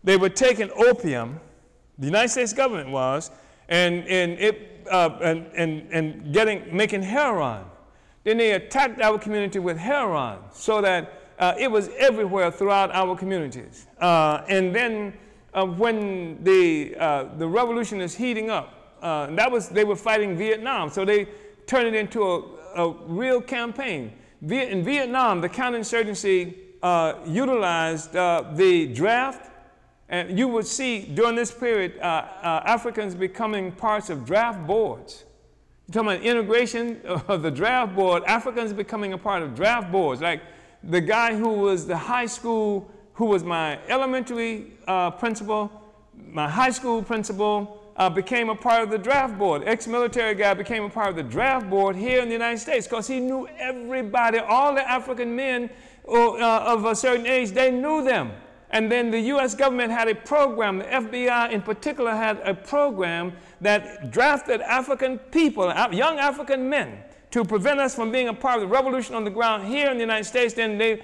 Speaker 1: They were taking opium, the United States government was, making heroin. Then they attacked our community with heroin, so that it was everywhere throughout our communities. And then when the revolution is heating up, they were fighting Vietnam, so they turned it into a real campaign. In Vietnam, the counterinsurgency utilized the draft, and you would see during this period Africans becoming parts of draft boards. You're talking about integration of the draft board, Africans becoming a part of draft boards. Like the guy who was the high school, who was my elementary principal, my high school principal, became a part of the draft board. Ex-military guy became a part of the draft board here in the United States because he knew everybody, all the African men of a certain age, they knew them. And then the U.S. government had a program, the FBI in particular had a program that drafted African people, young African men, to prevent us from being a part of the revolution on the ground here in the United States. Then they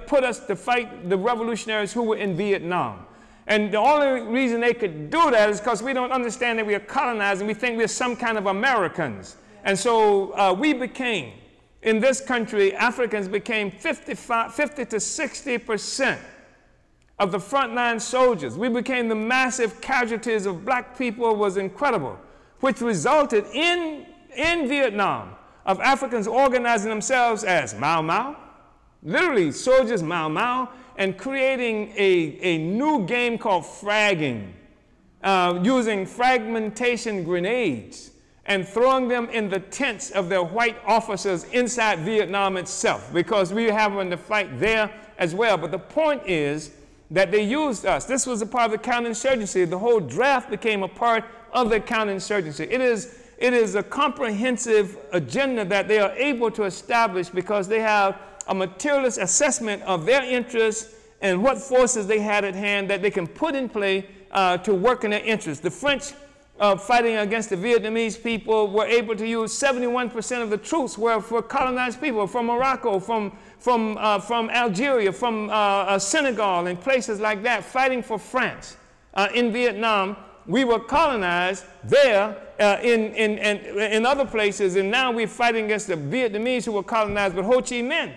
Speaker 1: put us to fight the revolutionaries who were in Vietnam. And the only reason they could do that is because we don't understand that we are colonized and we think we're some kind of Americans. And so we became, in this country, Africans became 50 to 60% of the frontline soldiers. We became the massive casualties of black people was incredible, which resulted in Vietnam of Africans organizing themselves as Mau Mau, literally soldiers Mau, and creating a new game called fragging, using fragmentation grenades and throwing them in the tents of their white officers inside Vietnam itself, because we were having to fight there as well. But the point is that they used us. This was a part of the counterinsurgency. The whole draft became a part of the counterinsurgency. It is a comprehensive agenda that they are able to establish because they have a materialist assessment of their interests and what forces they had at hand that they can put in play to work in their interests. The French fighting against the Vietnamese people were able to use 71% of the troops were for colonized people from Morocco, from Algeria, from Senegal, and places like that, fighting for France. In Vietnam, we were colonized there in other places, and now we're fighting against the Vietnamese who were colonized with Ho Chi Minh,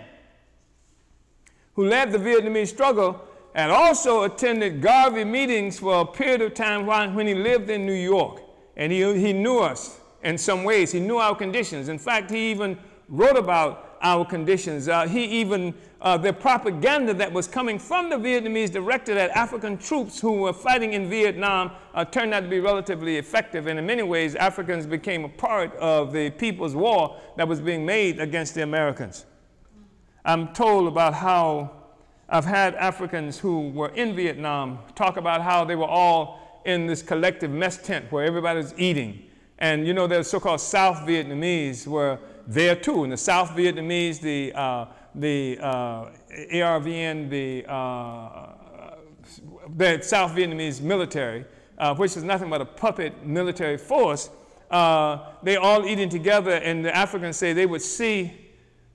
Speaker 1: who led the Vietnamese struggle, and also attended Garvey meetings for a period of time when he lived in New York. And he knew us in some ways. He knew our conditions. In fact, he even wrote about our conditions. The propaganda that was coming from the Vietnamese directed at African troops who were fighting in Vietnam turned out to be relatively effective. And in many ways, Africans became a part of the people's war that was being made against the Americans. I'm told about how I've had Africans who were in Vietnam talk about how they were all in this collective mess tent where everybody's eating. And you know, the so-called South Vietnamese were there too. And the South Vietnamese, the ARVN, the South Vietnamese military, which is nothing but a puppet military force, they all eating together, and the Africans say they would see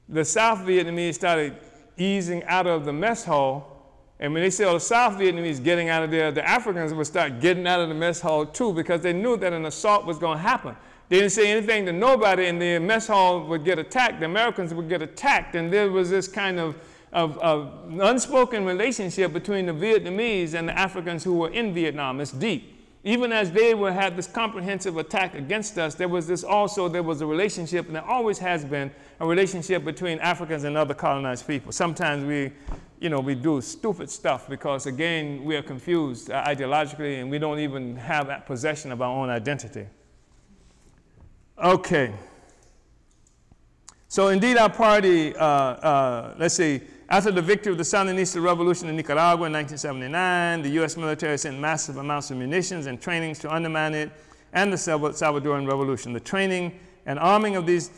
Speaker 1: the South Vietnamese started easing out of the mess hall, and when they saw the South Vietnamese getting out of there, the Africans would start getting out of the mess hall too, because they knew that an assault was going to happen. They didn't say anything to nobody, and the mess hall would get attacked. The Americans would get attacked, and there was this kind of unspoken relationship between the Vietnamese and the Africans who were in Vietnam. It's deep. Even as they had this comprehensive attack against us, there was a relationship, and there always has been a relationship between Africans and other colonized people. Sometimes we do stupid stuff because, again, we are confused ideologically, and we don't even have possession of our own identity. Okay. So indeed our party, let's see, after the victory of the Sandinista revolution in Nicaragua in 1979, the U.S. military sent massive amounts of munitions and trainings to undermine it and the Salvadoran revolution. The training and arming of these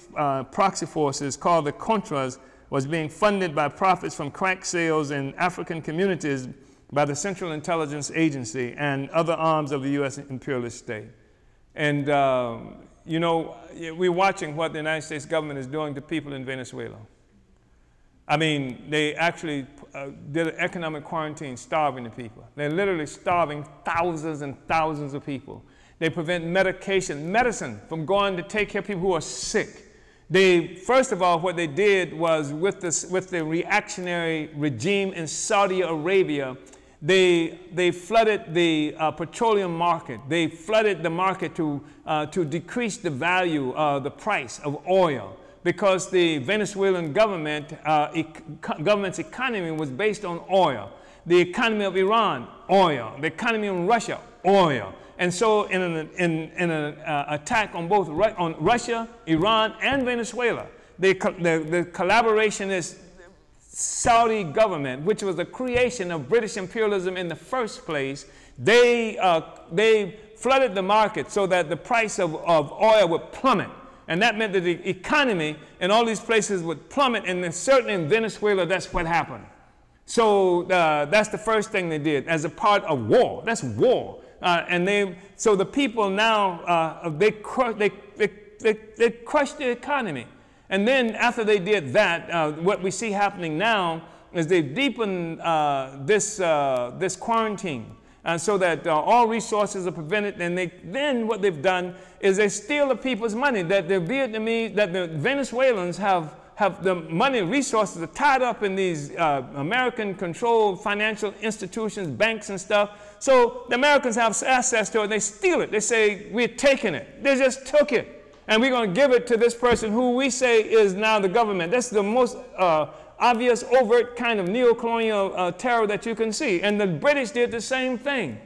Speaker 1: proxy forces, called the Contras, was being funded by profits from crack sales in African communities by the Central Intelligence Agency and other arms of the U.S. imperialist state. And, you know, we're watching what the United States government is doing to people in Venezuela. I mean, they actually did an economic quarantine, starving the people. They're literally starving thousands and thousands of people. They prevent medicine from going to take care of people who are sick. First of all, what they did was with the reactionary regime in Saudi Arabia, they flooded the petroleum market. They flooded the market to decrease the value, the price of oil, because the Venezuelan government's economy was based on oil. The economy of Iran, oil. The economy of Russia, oil. And so in an attack on both Russia, Iran, and Venezuela, the collaboration is Saudi government, which was the creation of British imperialism in the first place. They flooded the market so that the price of oil would plummet. And that meant that the economy in all these places would plummet, and certainly in Venezuela, that's what happened. So that's the first thing they did as a part of war. That's war. So the people now, they crushed the economy. And then after they did that, what we see happening now is they've deepened this quarantine. So that all resources are prevented, and then what they've done is they steal the people's money. That the Venezuelans have the money, resources are tied up in these American-controlled financial institutions, banks and stuff. So the Americans have access to it. They steal it. They say, we're taking it. They just took it, and we're going to give it to this person who we say is now the government. That's the most obvious, overt kind of neocolonial terror that you can see. And the British did the same thing.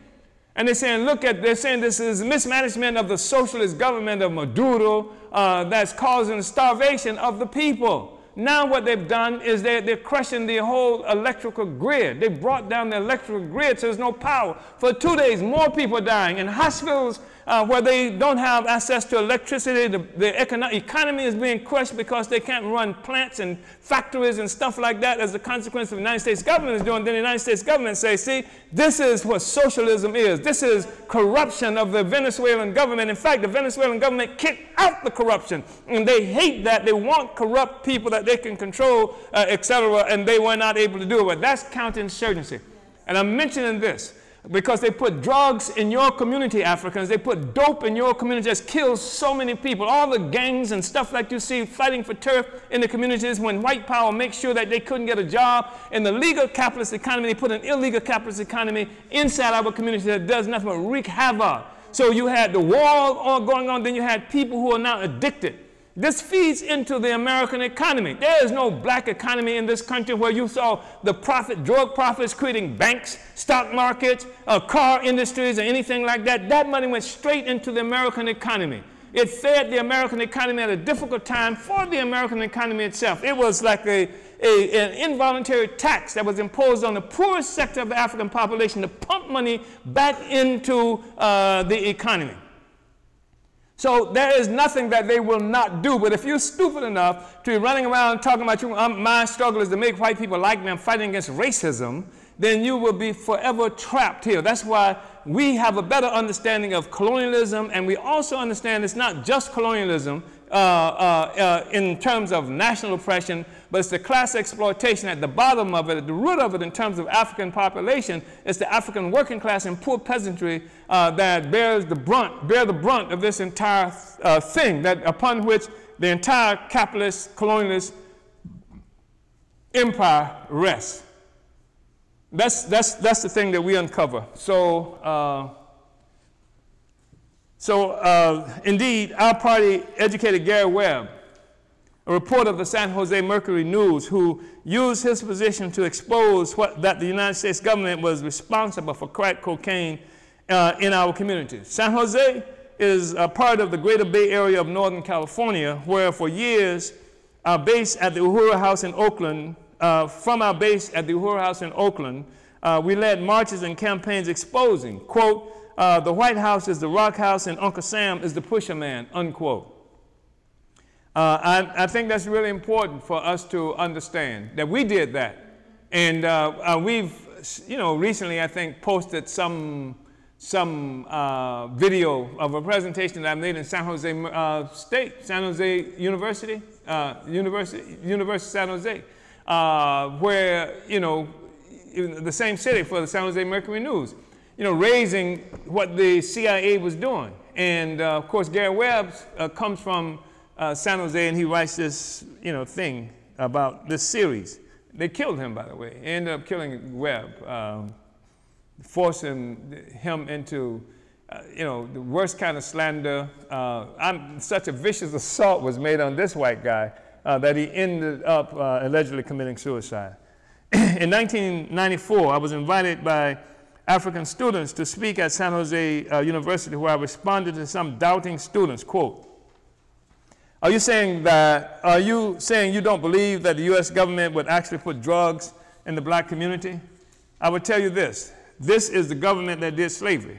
Speaker 1: And they're saying, they're saying this is mismanagement of the socialist government of Maduro that's causing starvation of the people. Now what they've done is they're crushing the whole electrical grid. They brought down the electrical grid so there's no power. For 2 days, more people are dying. In hospitals where they don't have access to electricity, the economy is being crushed because they can't run plants and factories and stuff like that as a consequence of the United States government is doing. Then the United States government says, see, this is what socialism is. This is corruption of the Venezuelan government. In fact, the Venezuelan government kicked out the corruption. And they hate that. They want corrupt people that they can control, etc., and they were not able to do it. But that's counterinsurgency. And I'm mentioning this because they put drugs in your community, Africans. They put dope in your community. That's killed so many people. All the gangs and stuff like you see fighting for turf in the communities when white power makes sure that they couldn't get a job. In the legal capitalist economy, they put an illegal capitalist economy inside our community that does nothing but wreak havoc. So you had the war all going on, then you had people who are now addicted. This feeds into the American economy. There is no black economy in this country where you saw the drug profits creating banks, stock markets, car industries, or anything like that. That money went straight into the American economy. It fed the American economy at a difficult time for the American economy itself. It was like an involuntary tax that was imposed on the poorest sector of the African population to pump money back into the economy. So there is nothing that they will not do. But if you're stupid enough to be running around talking about my struggle is to make white people like me, I'm fighting against racism, then you will be forever trapped here. That's why we have a better understanding of colonialism, and we also understand it's not just colonialism in terms of national oppression, but it's the class exploitation at the bottom of it, at the root of it in terms of African population. It's the African working class and poor peasantry that bear the brunt of this entire thing, upon which the entire capitalist, colonialist empire rests. That's the thing that we uncover. Indeed, our party educated Gary Webb, a reporter of the San Jose Mercury News, who used his position to expose that the United States government was responsible for crack cocaine in our communities. San Jose is a part of the greater Bay Area of Northern California, where for years our base at the Uhuru House in Oakland, from our base at the Uhuru House in Oakland, we led marches and campaigns exposing, quote, the White House is the rock house and Uncle Sam is the pusher man, unquote. I think that's really important for us to understand that we did that. And we've, recently I think posted some video of a presentation that I made in San Jose San Jose University, University San Jose, where, the same city for the San Jose Mercury News, raising what the CIA was doing. And of course, Gary Webb comes from San Jose, and he writes this, thing about this series. They killed him, by the way. They ended up killing Webb, forcing him into, the worst kind of slander. Such a vicious assault was made on this white guy that he ended up allegedly committing suicide. In 1994, I was invited by African students to speak at San Jose University, where I responded to some doubting students, quote, are you saying you don't believe that the U.S. government would actually put drugs in the black community? I would tell you this is the government that did slavery.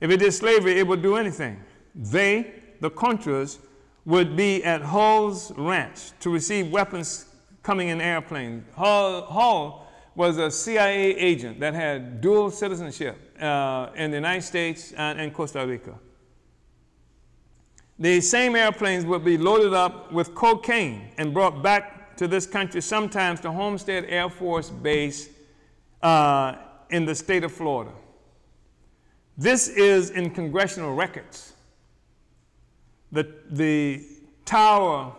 Speaker 1: If it did slavery, it would do anything. They, the Contras, would be at Hull's ranch to receive weapons coming in airplanes. Hull was a CIA agent that had dual citizenship in the United States and in Costa Rica. The same airplanes would be loaded up with cocaine and brought back to this country, sometimes to Homestead Air Force Base in the state of Florida. This is in congressional records. The Tower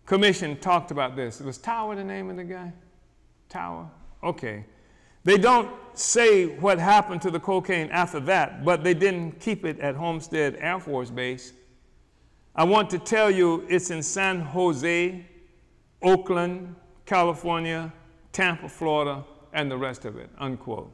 Speaker 1: Commission talked about this. Was Tower the name of the guy? Tower? Okay. They don't say what happened to the cocaine after that, but they didn't keep it at Homestead Air Force Base. I want to tell you it's in San Jose, Oakland, California, Tampa, Florida, and the rest of it, unquote.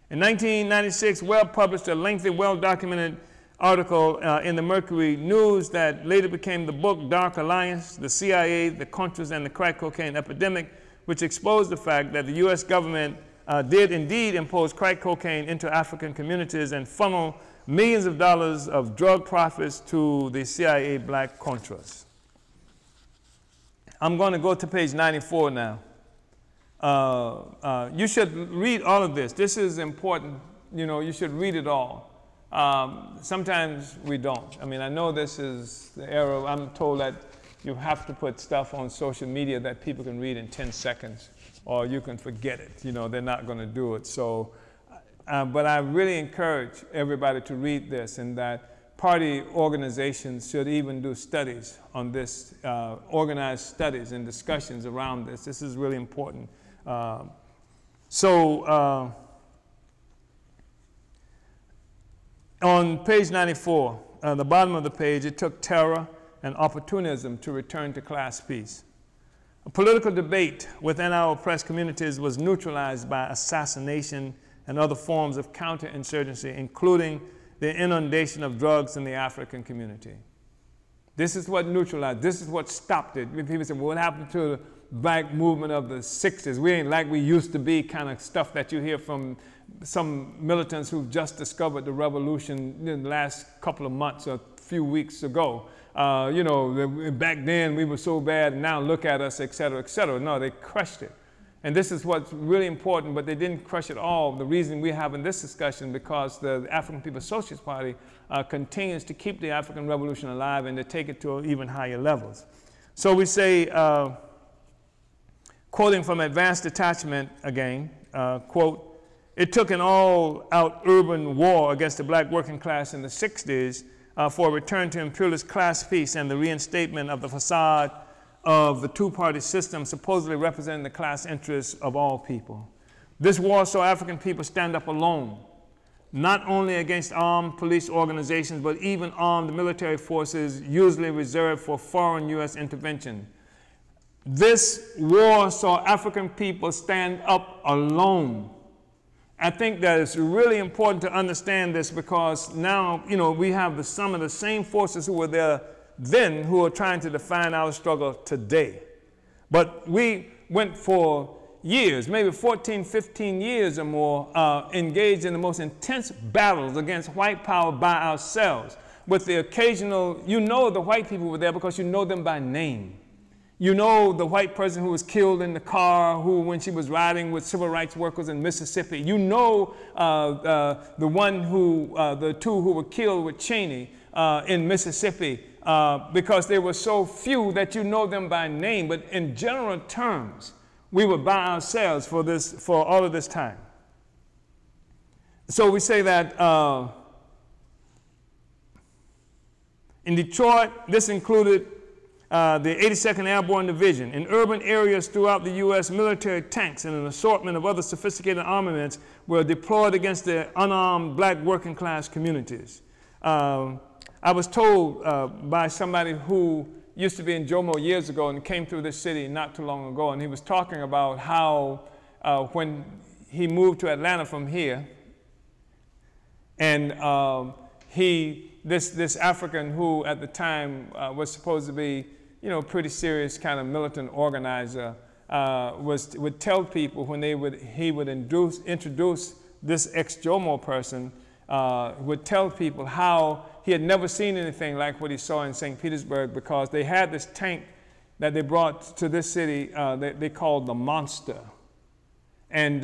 Speaker 1: In 1996, Webb published a lengthy, well-documented article in the Mercury News that later became the book Dark Alliance, the CIA, the Contras, and the crack cocaine epidemic, which exposed the fact that the U.S. government did indeed impose crack cocaine into African communities and funnel millions of dollars of drug profits to the CIA black Contras. I'm going to go to page 94 now. You should read all of this. This is important. You know, you should read it all. Sometimes we don't. I mean, I know this is the era. I'm told that you have to put stuff on social media that people can read in 10 seconds, or you can forget it. You know, they're not going to do it. So, but I really encourage everybody to read this, and that party organizations should even do studies on this, organized studies and discussions around this. This is really important. On page 94, the bottom of the page, it took terror and opportunism to return to class peace. A political debate within our oppressed communities was neutralized by assassination and other forms of counterinsurgency, including the inundation of drugs in the African community. This is what neutralized, this is what stopped it. People say, well, what happened to the black movement of the 60s? We ain't like we used to be, kind of stuff that you hear from some militants who've just discovered the revolution in the last couple of months or a few weeks ago. You know, back then we were so bad, and now look at us, et cetera, et cetera. No, they crushed it. And this is what's really important, but they didn't crush it all. The reason we're having this discussion because the African People's Socialist Party continues to keep the African Revolution alive and to take it to even higher levels. So we say, quoting from Advanced Detachment again, quote, "It took an all-out urban war against the black working class in the 60s for a return to imperialist class peace and the reinstatement of the facade of the two-party system supposedly representing the class interests of all people. This war saw African people stand up alone, not only against armed police organizations, but even armed military forces usually reserved for foreign U.S. intervention. This war saw African people stand up alone." I think that it's really important to understand this because now, you know, we have some of the same forces who were there then who are trying to define our struggle today. But we went for years, maybe 14, 15 years or more, engaged in the most intense battles against white power by ourselves. With the occasional, you know the white people were there because you know them by name. You know the white person who was killed in the car, who when she was riding with civil rights workers in Mississippi. You know the two who were killed with Cheney in Mississippi because they were so few that you know them by name. But in general terms, we were by ourselves for all of this time. So we say that in Detroit, this included the 82nd Airborne Division. In urban areas throughout the U.S., military tanks and an assortment of other sophisticated armaments were deployed against the unarmed black working class communities. I was told by somebody who used to be in Jomo years ago and came through this city not too long ago, and he was talking about how when he moved to Atlanta from here, and this African who at the time was supposed to be, you know, pretty serious kind of militant organizer, would tell people when he would introduce this ex-Jomo person, would tell people how he had never seen anything like what he saw in St. Petersburg because they had this tank that they brought to this city they called the Monster. And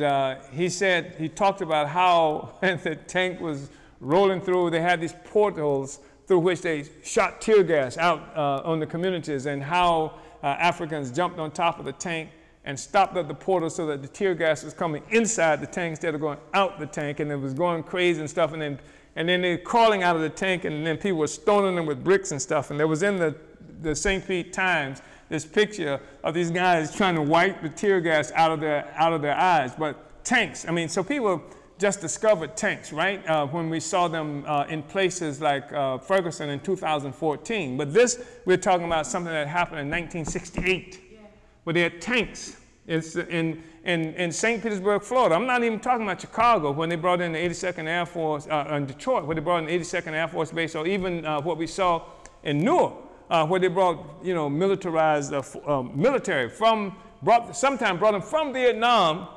Speaker 1: he talked about how when the tank was rolling through, they had these portals through which they shot tear gas out on the communities, and how Africans jumped on top of the tank and stopped at the portal so that the tear gas was coming inside the tank instead of going out the tank, and it was going crazy and stuff, and then they were crawling out of the tank, and then people were stoning them with bricks and stuff. And there was in the St. Pete Times this picture of these guys trying to wipe the tear gas out of their eyes. But tanks, I mean, so people just discovered tanks, right? When we saw them in places like Ferguson in 2014. But this, we're talking about something that happened in 1968. Yeah. where they had tanks. It's in St. Petersburg, Florida. I'm not even talking about Chicago, when they brought in the 82nd Air Force, in Detroit, where they brought in the 82nd Air Force Base, or even what we saw in Newark, where they brought, militarized military sometimes brought them from Vietnam,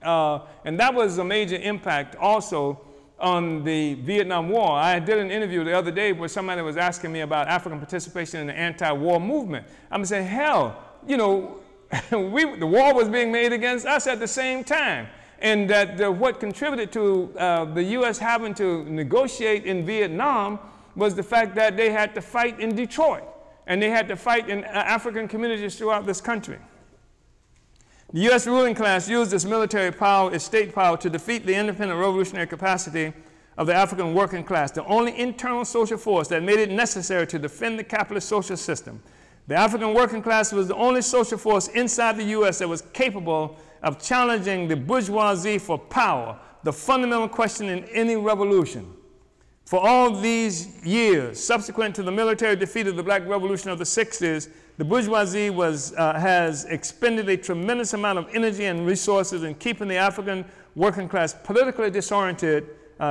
Speaker 1: and that was a major impact also on the Vietnam War. I did an interview the other day where somebody was asking me about African participation in the anti-war movement. I'm saying, hell, the war was being made against us at the same time. And that what contributed to the U.S. having to negotiate in Vietnam was the fact that they had to fight in Detroit, and they had to fight in African communities throughout this country. The U.S. ruling class used its military power, its state power, to defeat the independent revolutionary capacity of the African working class, the only internal social force that made it necessary to defend the capitalist social system. The African working class was the only social force inside the U.S. that was capable of challenging the bourgeoisie for power, the fundamental question in any revolution. For all these years, subsequent to the military defeat of the Black Revolution of the 60s, the bourgeoisie has expended a tremendous amount of energy and resources in keeping the African working class politically disoriented,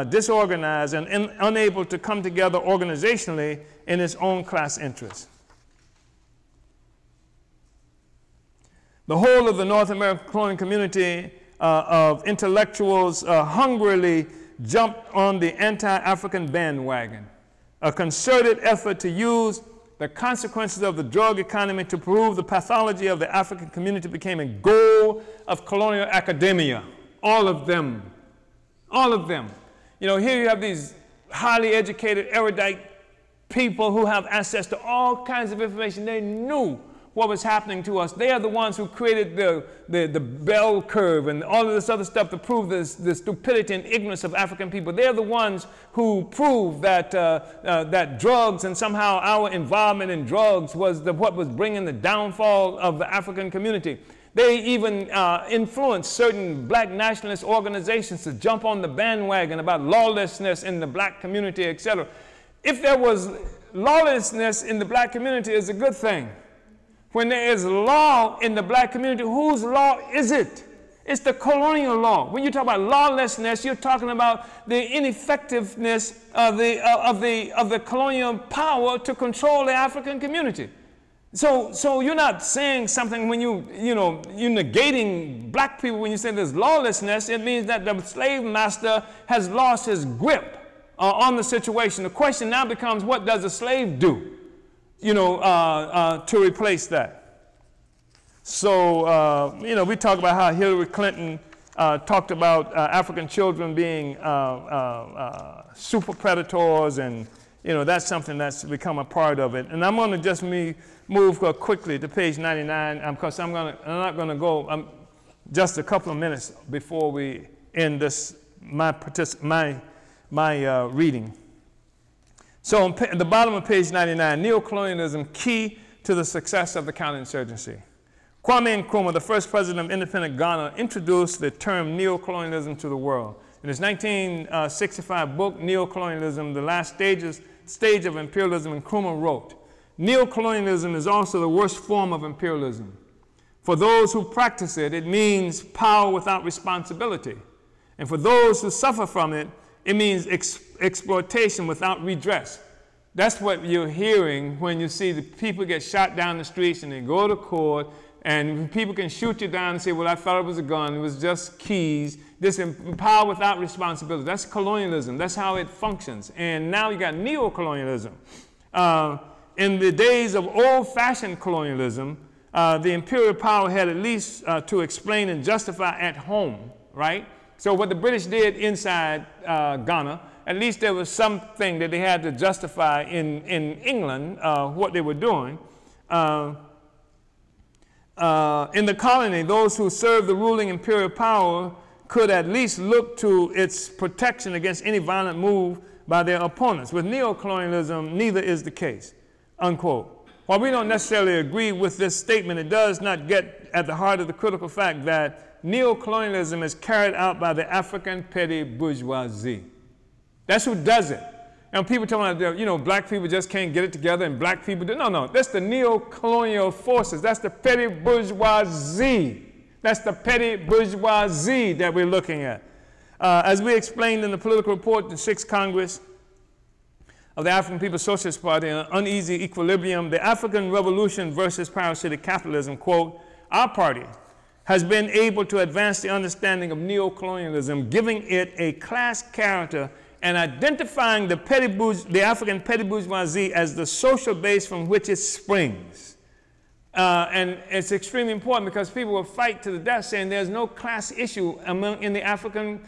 Speaker 1: disorganized, and unable to come together organizationally in its own class interests. The whole of the North American colonial community of intellectuals hungrily jumped on the anti-African bandwagon, a concerted effort to use the consequences of the drug economy to prove the pathology of the African community became a goal of colonial academia. All of them. All of them. Here you have these highly educated, erudite people who have access to all kinds of information. They knew what was happening to us. They are the ones who created the bell curve and all of this other stuff to prove the stupidity and ignorance of African people. They are the ones who proved that, that drugs and somehow our involvement in drugs was what was bringing the downfall of the African community. They even influenced certain black nationalist organizations to jump on the bandwagon about lawlessness in the black community, etc. If there was lawlessness in the black community, it's a good thing. When there is law in the black community, whose law is it? It's the colonial law. When you talk about lawlessness, you're talking about the ineffectiveness of the colonial power to control the African community. So you're not saying something when you're negating black people when you say there's lawlessness. It means that the slave master has lost his grip on the situation. The question now becomes, what does a slave do? To replace that. So, we talk about how Hillary Clinton talked about African children being super predators, and, that's something that's become a part of it. And I'm going to just move quickly to page 99, because I'm not going to go just a couple of minutes before we end this, my reading. So at the bottom of page 99, Neocolonialism, key to the success of the counterinsurgency. Kwame Nkrumah, the first president of independent Ghana, introduced the term neocolonialism to the world. In his 1965 book, Neocolonialism, The Last Stage of Imperialism, Nkrumah wrote, "Neocolonialism is also the worst form of imperialism. For those who practice it, it means power without responsibility. And for those who suffer from it, it means exploitation without redress." That's what you're hearing when you see the people get shot down the streets and they go to court, and people can shoot you down and say, well, I thought it was a gun, it was just keys. This power without responsibility. That's colonialism. That's how it functions. And now you got neocolonialism. In the days of old-fashioned colonialism, the imperial power had at least to explain and justify at home, right? So what the British did inside Ghana, at least there was something that they had to justify in England, what they were doing. In the colony, those who served the ruling imperial power could at least look to its protection against any violent move by their opponents. With neocolonialism, neither is the case, unquote. While we don't necessarily agree with this statement, it does not get at the heart of the critical fact that neocolonialism is carried out by the African petty bourgeoisie. That's who does it. And people talking about, you know, black people just can't get it together and black people do. No, no, that's the neo-colonial forces. That's the petty bourgeoisie. That's the petty bourgeoisie that we're looking at. As we explained in the political report, the 6th Congress of the African People's Socialist Party, an uneasy equilibrium, the African Revolution versus parasitic capitalism, quote, our party has been able to advance the understanding of neocolonialism, giving it a class character and identifying the African petty bourgeoisie as the social base from which it springs. And it's extremely important because people will fight to the death saying there's no class issue in the African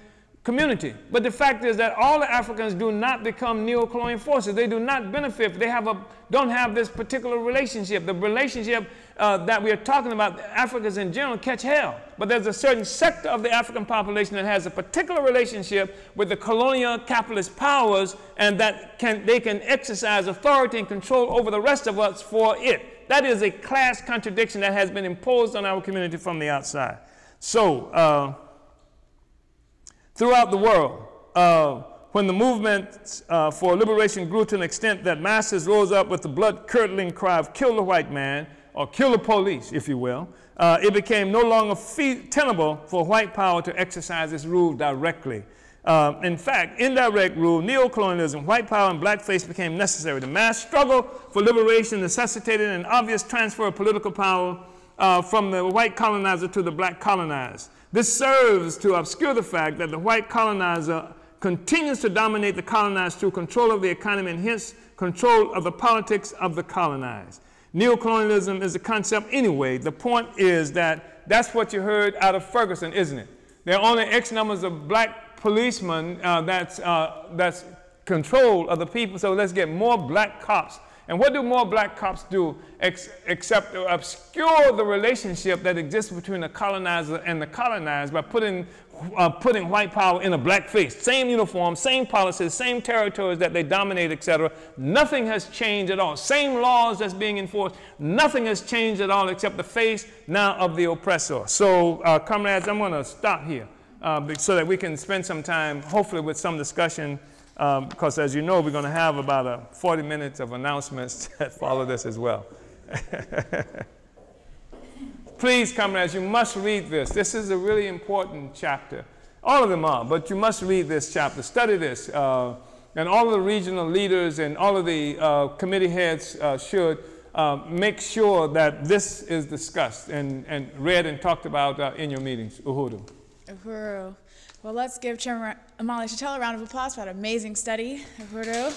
Speaker 1: community. But the fact is that all the Africans do not become neo-colonial forces. They do not benefit. They don't have this particular relationship. The relationship that we are talking about, Africans in general catch hell. But there's a certain sector of the African population that has a particular relationship with the colonial capitalist powers, and that they can exercise authority and control over the rest of us for it. That is a class contradiction that has been imposed on our community from the outside. So, throughout the world, when the movement for liberation grew to an extent that masses rose up with the blood-curdling cry of kill the white man, or kill the police, if you will, it became no longer tenable for white power to exercise its rule directly. In fact, indirect rule, neocolonialism, white power, and blackface became necessary. The mass struggle for liberation necessitated an obvious transfer of political power from the white colonizer to the black colonized. This serves to obscure the fact that the white colonizer continues to dominate the colonized through control of the economy and hence control of the politics of the colonized. Neocolonialism is a concept anyway. The point is that that's what you heard out of Ferguson, isn't it? There are only X numbers of black policemen that's control of the people, so let's get more black cops. And what do more black cops do except to obscure the relationship that exists between the colonizer and the colonized by putting white power in a black face? Same uniform, same policies, same territories that they dominate, etc. Nothing has changed at all. Same laws that's being enforced. Nothing has changed at all except the face now of the oppressor. So, comrades, I'm going to stop here so that we can spend some time, hopefully with some discussion, because as you know, we're going to have about 40 minutes of announcements that follow this as well. Please, comrades, you must read this. This is a really important chapter. All of them are, but you must read this chapter. Study this. And all of the regional leaders and all of the committee heads should make sure that this is discussed and read and talked about in your meetings. Uhuru.
Speaker 2: Uhuru. Well, let's give Chairman Omali Yeshitela a round of applause for that amazing study. Uhuru.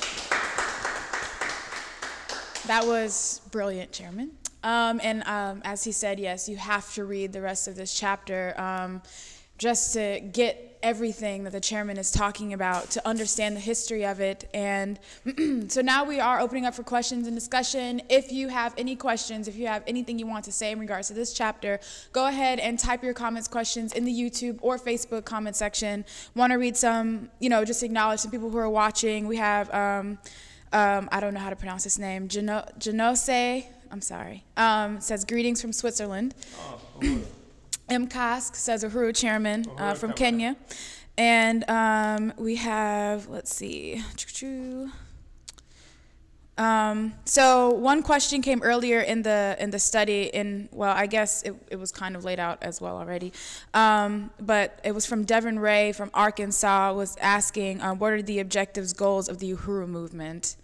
Speaker 2: That was brilliant, Chairman. As he said, yes, you have to read the rest of this chapter just to get everything that the chairman is talking about, to understand the history of it. And so now we are opening up for questions and discussion. If you have any questions, if you have anything you want to say in regards to this chapter, go ahead and type your comments, questions in the YouTube or Facebook comment section. Want to read some, just acknowledge some people who are watching. We have, I don't know how to pronounce his name, Janose, I'm sorry, says greetings from Switzerland. Oh, M. Kask says Uhuru Chairman from Kenya. And we have, let's see. So one question came earlier in the study well, I guess it was kind of laid out as well already. But it was from Devin Ray from Arkansas, was asking what are the objectives, goals of the Uhuru movement?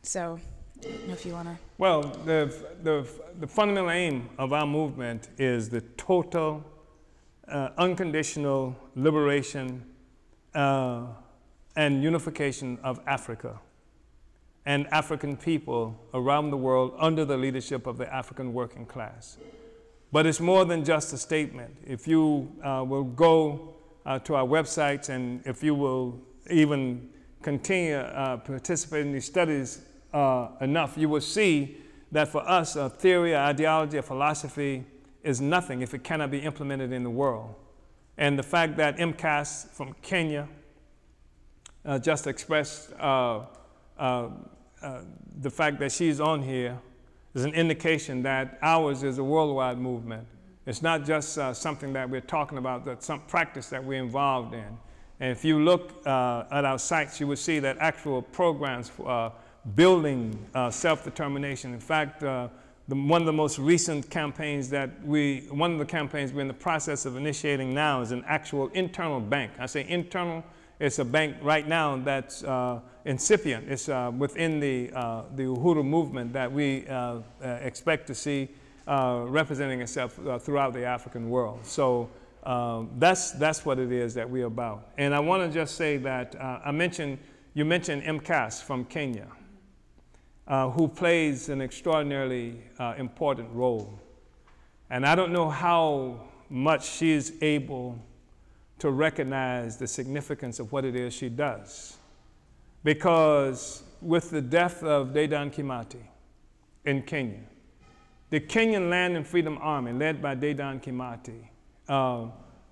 Speaker 2: So I don't know if you want to.
Speaker 1: Well, the fundamental aim of our movement is the total, unconditional liberation and unification of Africa and African people around the world under the leadership of the African working class. But it's more than just a statement. If you will go to our websites, and if you will even continue participating in these studies enough, you will see that for us, a theory, an ideology, a philosophy is nothing if it cannot be implemented in the world. And the fact that MCAS from Kenya just expressed the fact that she's on here is an indication that ours is a worldwide movement. It's not just something that we're talking about, that's some practice that we're involved in. And if you look at our sites, you will see that actual programs for building self-determination. In fact, one of the most recent campaigns one of the campaigns we're in the process of initiating now is an actual internal bank. I say internal, it's a bank right now that's incipient. It's within the Uhuru movement that we expect to see representing itself throughout the African world. So that's what it is that we're about. And I want to just say that you mentioned MCAS from Kenya, who plays an extraordinarily important role. And I don't know how much she is able to recognize the significance of what it is she does. Because with the death of Dedan Kimathi in Kenya, the Kenyan Land and Freedom Army, led by Dedan Kimathi,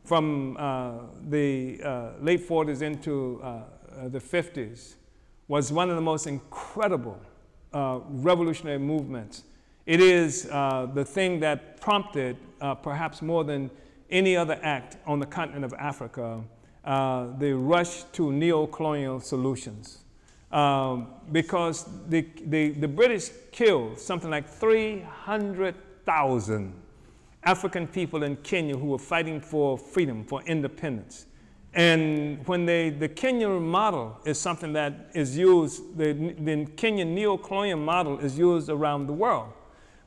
Speaker 1: from the late 40s into the 50s, was one of the most incredible revolutionary movements. It is the thing that prompted, perhaps more than any other act on the continent of Africa, the rush to neo-colonial solutions. Because the British killed something like 300,000 African people in Kenya who were fighting for freedom, for independence. And when the Kenyan model is something that is used, the Kenyan neo-colonial model is used around the world.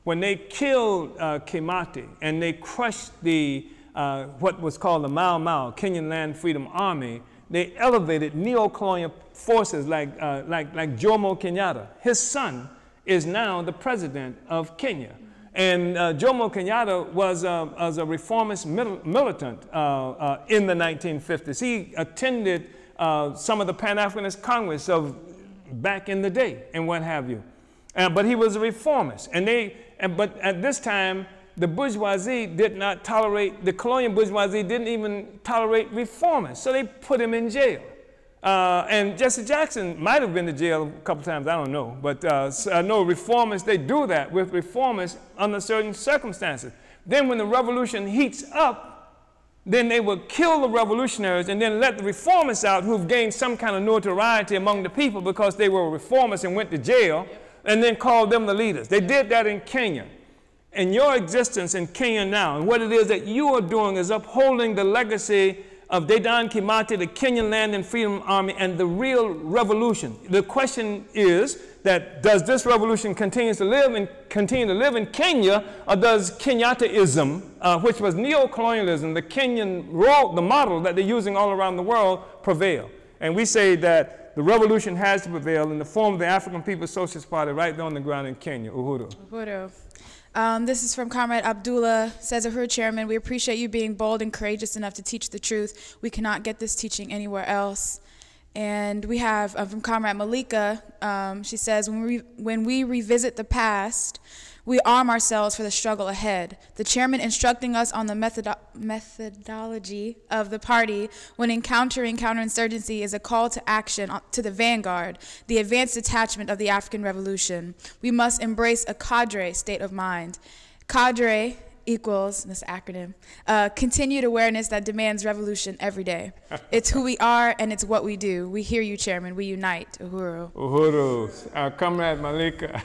Speaker 1: When they killed Kimathi and they crushed what was called the Mau Mau, Kenyan Land Freedom Army, they elevated neo-colonial forces like Jomo Kenyatta. His son is now the president of Kenya. And Jomo Kenyatta was a reformist militant in the 1950s. He attended some of the Pan-Africanist Congress of back in the day and what have you. But he was a reformist. But at this time, the bourgeoisie did not tolerate, the colonial bourgeoisie didn't even tolerate reformists. So they put him in jail. And Jesse Jackson might have been to jail a couple times, I don't know. But I know reformists, they do that with reformists under certain circumstances. Then when the revolution heats up, then they will kill the revolutionaries and then let the reformists out who've gained some kind of notoriety among the people because they were reformists and went to jail, and then call them the leaders. They did that in Kenya. And your existence in Kenya now, and what it is that you are doing is upholding the legacy of Dedan Kimathi, the Kenyan Land and Freedom Army, and the real revolution. The question is that does this revolution continue to live in Kenya, or does Kenyattaism, which was neo-colonialism, the Kenyan role, the model that they're using all around the world, prevail? And we say that the revolution has to prevail in the form of the African People's Socialist Party right there on the ground in Kenya. Uhuru.
Speaker 2: Uhuru. This is from Comrade Abdullah, says, Uhuru Chairman, we appreciate you being bold and courageous enough to teach the truth. We cannot get this teaching anywhere else. And we have from Comrade Malika, she says, when we revisit the past, we arm ourselves for the struggle ahead. The chairman instructing us on the methodology of the party when encountering counterinsurgency is a call to action to the Vanguard, the advanced detachment of the African Revolution. We must embrace a cadre state of mind. Cadre equals, this acronym, continued awareness that demands revolution every day. It's who we are and it's what we do. We hear you, Chairman. We unite. Uhuru.
Speaker 1: Uhuru. Comrade Malika.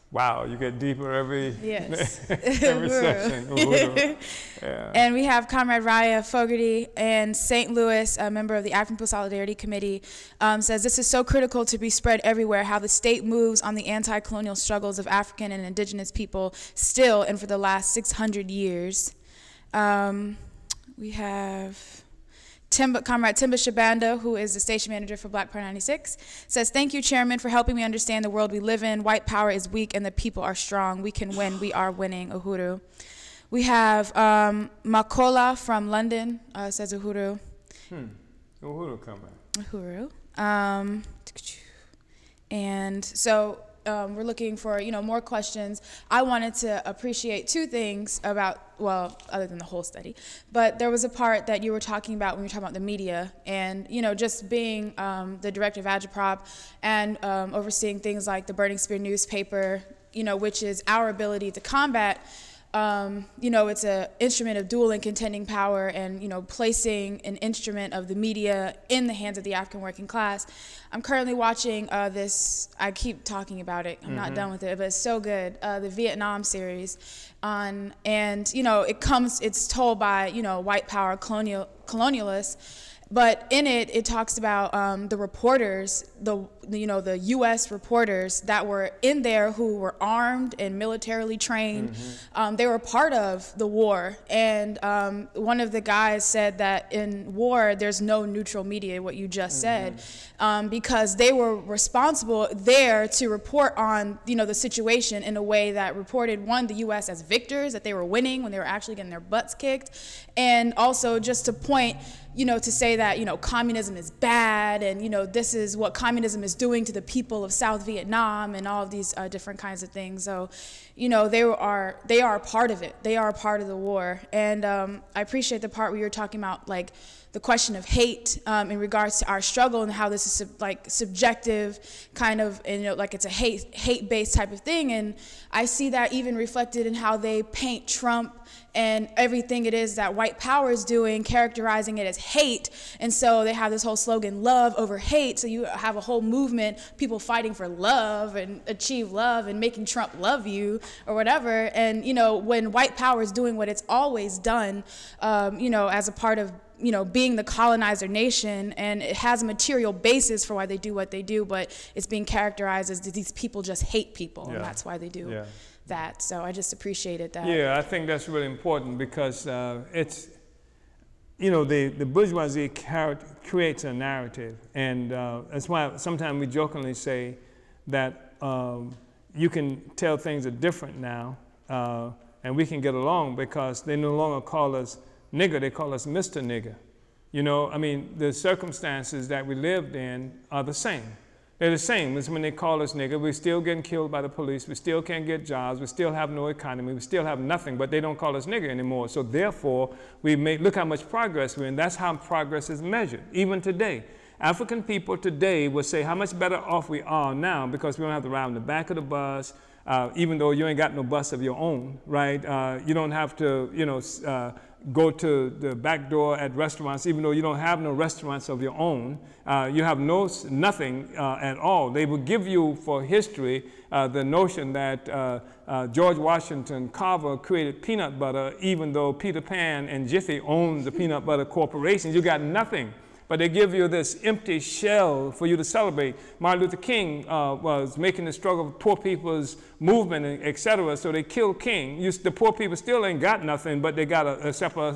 Speaker 1: Wow, you get deeper every session. Yeah.
Speaker 2: And we have Comrade Raya Fogarty in St. Louis, a member of the African People Solidarity Committee, says this is so critical to be spread everywhere, how the state moves on the anti-colonial struggles of African and indigenous people still and for the last 600 years. We have Comrade Timba Shabanda, who is the station manager for Black Power 96, says, thank you, Chairman, for helping me understand the world we live in. White power is weak and the people are strong. We can win. We are winning. Uhuru. We have Makola from London, says Uhuru.
Speaker 1: Uhuru, come back.
Speaker 2: Uhuru. And so we're looking for, more questions. I wanted to appreciate two things about, well, other than the whole study, but there was a part that you were talking about when you were talking about the media and, just being the director of Agitprop and overseeing things like the Burning Spear newspaper, which is our ability to combat you know, it's an instrument of dual and contending power, and, you know, placing an instrument of the media in the hands of the African working class. I'm currently watching this, I keep talking about it, I'm not done with it, but it's so good, the Vietnam series and, you know, it's told by, you know, white power colonialists. But in it, it talks about the reporters, you know, the U.S. reporters that were in there who were armed and militarily trained. They were part of the war. And one of the guys said that in war, there's no neutral media, what you just said, because they were responsible there to report on, you know, the situation in a way that reported, one, the U.S. as victors, that they were winning when they were actually getting their butts kicked, and also just to point, you know, to say that, you know, communism is bad, and, you know, this is what communism is doing to the people of South Vietnam, and all of these different kinds of things. So, you know, they are part of it. They are a part of the war. And I appreciate the part where you're talking about, like, the question of hate in regards to our struggle, and how this is like subjective kind of, and, you know, like it's a hate-based type of thing. And I see that even reflected in how they paint Trump and everything it is that white power is doing, characterizing it as hate. And so they have this whole slogan, love over hate. So you have a whole movement, people fighting for love and achieve love and making Trump love you or whatever. And, you know, when white power is doing what it's always done, you know, as a part of, you know, being the colonizer nation, and it has a material basis for why they do what they do, but it's being characterized as these people just hate people, and that's why they do that. So I just appreciated that.
Speaker 1: Yeah, I think that's really important, because it's, you know, the bourgeoisie creates a narrative, and that's why sometimes we jokingly say that you can tell things are different now, and we can get along, because they no longer call us nigger, they call us Mr. Nigger. You know, I mean, the circumstances that we lived in are the same. They're the same as when they call us nigger. We're still getting killed by the police. We still can't get jobs. We still have no economy. We still have nothing, but they don't call us nigger anymore. So therefore, look how much progress we're in. That's how progress is measured, even today. African people today will say how much better off we are now, because we don't have to ride in the back of the bus, even though you ain't got no bus of your own, right? You don't have to, you know, go to the back door at restaurants, even though you don't have no restaurants of your own. You have nothing at all. They will give you, for history, the notion that George Washington Carver created peanut butter, even though Peter Pan and Jiffy owned the peanut butter corporations. You got nothing. But they give you this empty shell for you to celebrate. Martin Luther King was making the struggle of poor people's movement, et cetera, so they killed King. The poor people still ain't got nothing, but they got a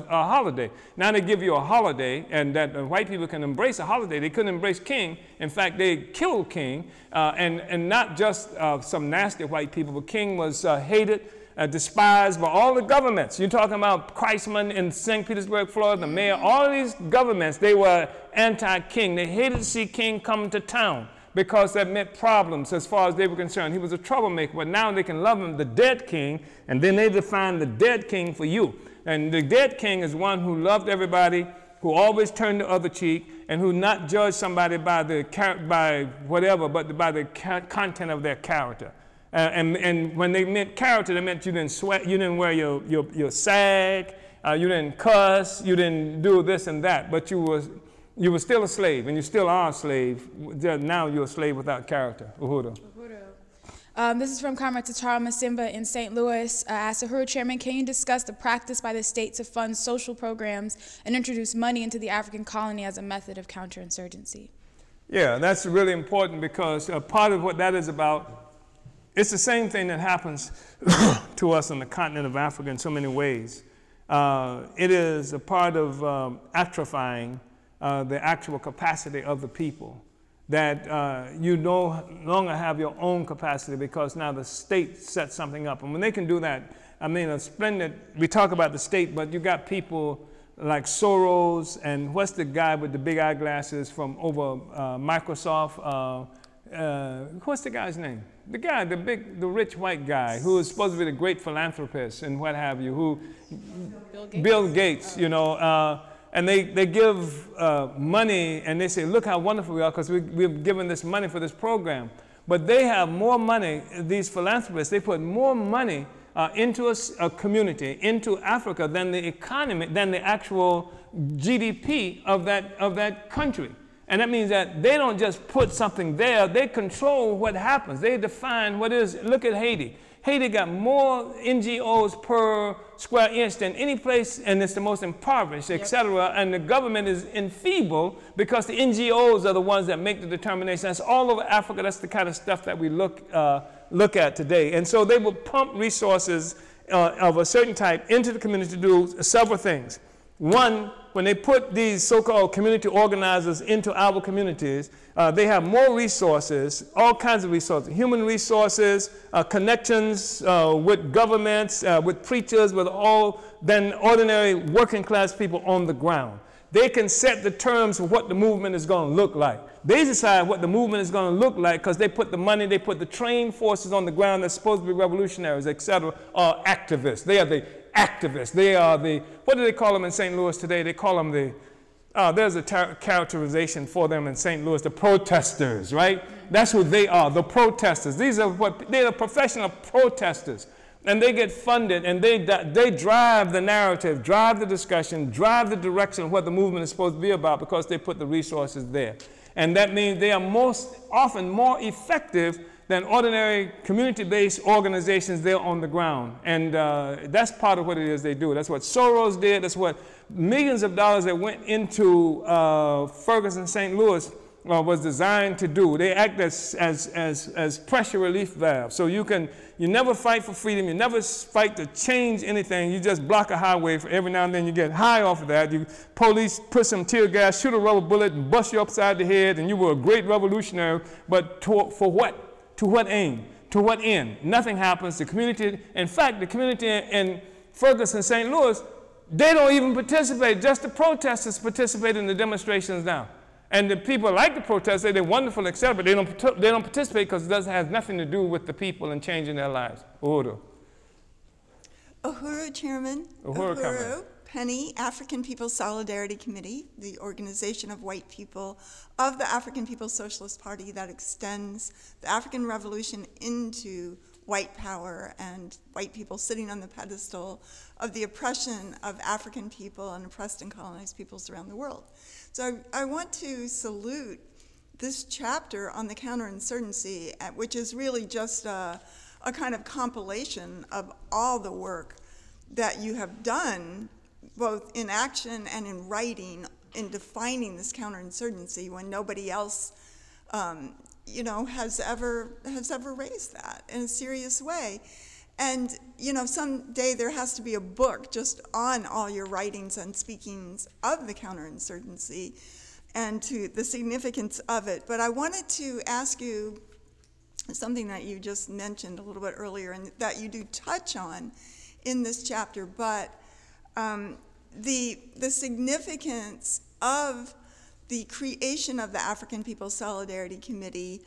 Speaker 1: holiday. Now they give you a holiday, and that white people can embrace a holiday. They couldn't embrace King. In fact, they killed King, and not just some nasty white people, but King was hated, despised by all the governments. You're talking about Kreisman in St. Petersburg, Florida, the mayor, all of these governments, they were anti-King. They hated to see King come to town, because that meant problems as far as they were concerned. He was a troublemaker, but now they can love him, the dead king, and then they define the dead king for you. And the dead king is one who loved everybody, who always turned the other cheek, and who not judged somebody by whatever, but by the content of their character. And when they meant character, they meant you didn't sweat, you didn't wear your sag, you didn't cuss, you didn't do this and that, but you were still a slave, and you still are a slave. Now you're a slave without character. Uhuru.
Speaker 2: This is from Comrade Tatara Masimba in St. Louis. Asked Uhuru Chairman, can you discuss the practice by the state to fund social programs and introduce money into the African colony as a method of counterinsurgency? Yeah,
Speaker 1: that's really important, because part of what that is about, it's the same thing that happens to us on the continent of Africa in so many ways. It is a part of atrophying the actual capacity of the people, that you no longer have your own capacity, because now the state sets something up. And when they can do that, I mean, a splendid, we talk about the state, but you got people like Soros, and what's the guy with the big eyeglasses from over Microsoft? What's the guy's name? The guy, the rich white guy, who is supposed to be the great philanthropist and what have you, who, Bill Gates, you know, and they give money, and they say, look how wonderful we are, because we've given this money for this program. But they have more money, these philanthropists, they put more money into a community, into Africa, than the economy, than the actual GDP of that country. And that means that they don't just put something there, they control what happens. They define what is. Look at Haiti. Haiti got more NGOs per square inch than any place, and it's the most impoverished, et cetera. And the government is enfeebled because the NGOs are the ones that make the determination. That's all over Africa. That's the kind of stuff that we look at today. And so they will pump resources of a certain type into the community to do several things. One, when they put these so-called community organizers into our communities, they have more resources, all kinds of resources, human resources, connections with governments, with preachers, with all than ordinary working class people on the ground. They can set the terms of what the movement is going to look like. They decide what the movement is going to look like because they put the money, they put the trained forces on the ground that's supposed to be revolutionaries, et cetera, or activists. They are the activists. They are the, what do they call them in St. Louis today? They call them the, there's a characterization for them in St. Louis, the protesters, right? That's who they are, the protesters. These are what, they're the professional protesters. And they get funded, and they drive the narrative, drive the discussion, drive the direction of what the movement is supposed to be about because they put the resources there. And that means they are most often more effective than ordinary community-based organizations there on the ground. And that's part of what it is they do. That's what Soros did. That's what millions of dollars that went into Ferguson, St. Louis was designed to do. They act as pressure relief valves. So you never fight for freedom. You never fight to change anything. You just block a highway. For every now and then you get high off of that. You police put some tear gas, shoot a rubber bullet, and bust you upside the head, and you were a great revolutionary. But for what? To what aim? To what end? Nothing happens. The community, in fact, the community in Ferguson, St. Louis, they don't even participate. Just the protesters participate in the demonstrations now. And the people like the protest, they're wonderful, etc., but they don't participate because it has nothing to do with the people and changing their lives. Uhuru.
Speaker 3: Uhuru, Chairman.
Speaker 1: Uhuru.
Speaker 3: Penny, African People's Solidarity Committee, the organization of white people of the African People's Socialist Party that extends the African Revolution into white power and white people sitting on the pedestal of the oppression of African people and oppressed and colonized peoples around the world. So I want to salute this chapter on the counterinsurgency, which is really just a kind of compilation of all the work that you have done, both in action and in writing, in defining this counterinsurgency when nobody else has ever raised that in a serious way. And someday there has to be a book just on all your writings and speakings of the counterinsurgency and to the significance of it. But I wanted to ask you something that you just mentioned a little bit earlier and that you do touch on in this chapter, but the significance of the creation of the African People's Solidarity Committee,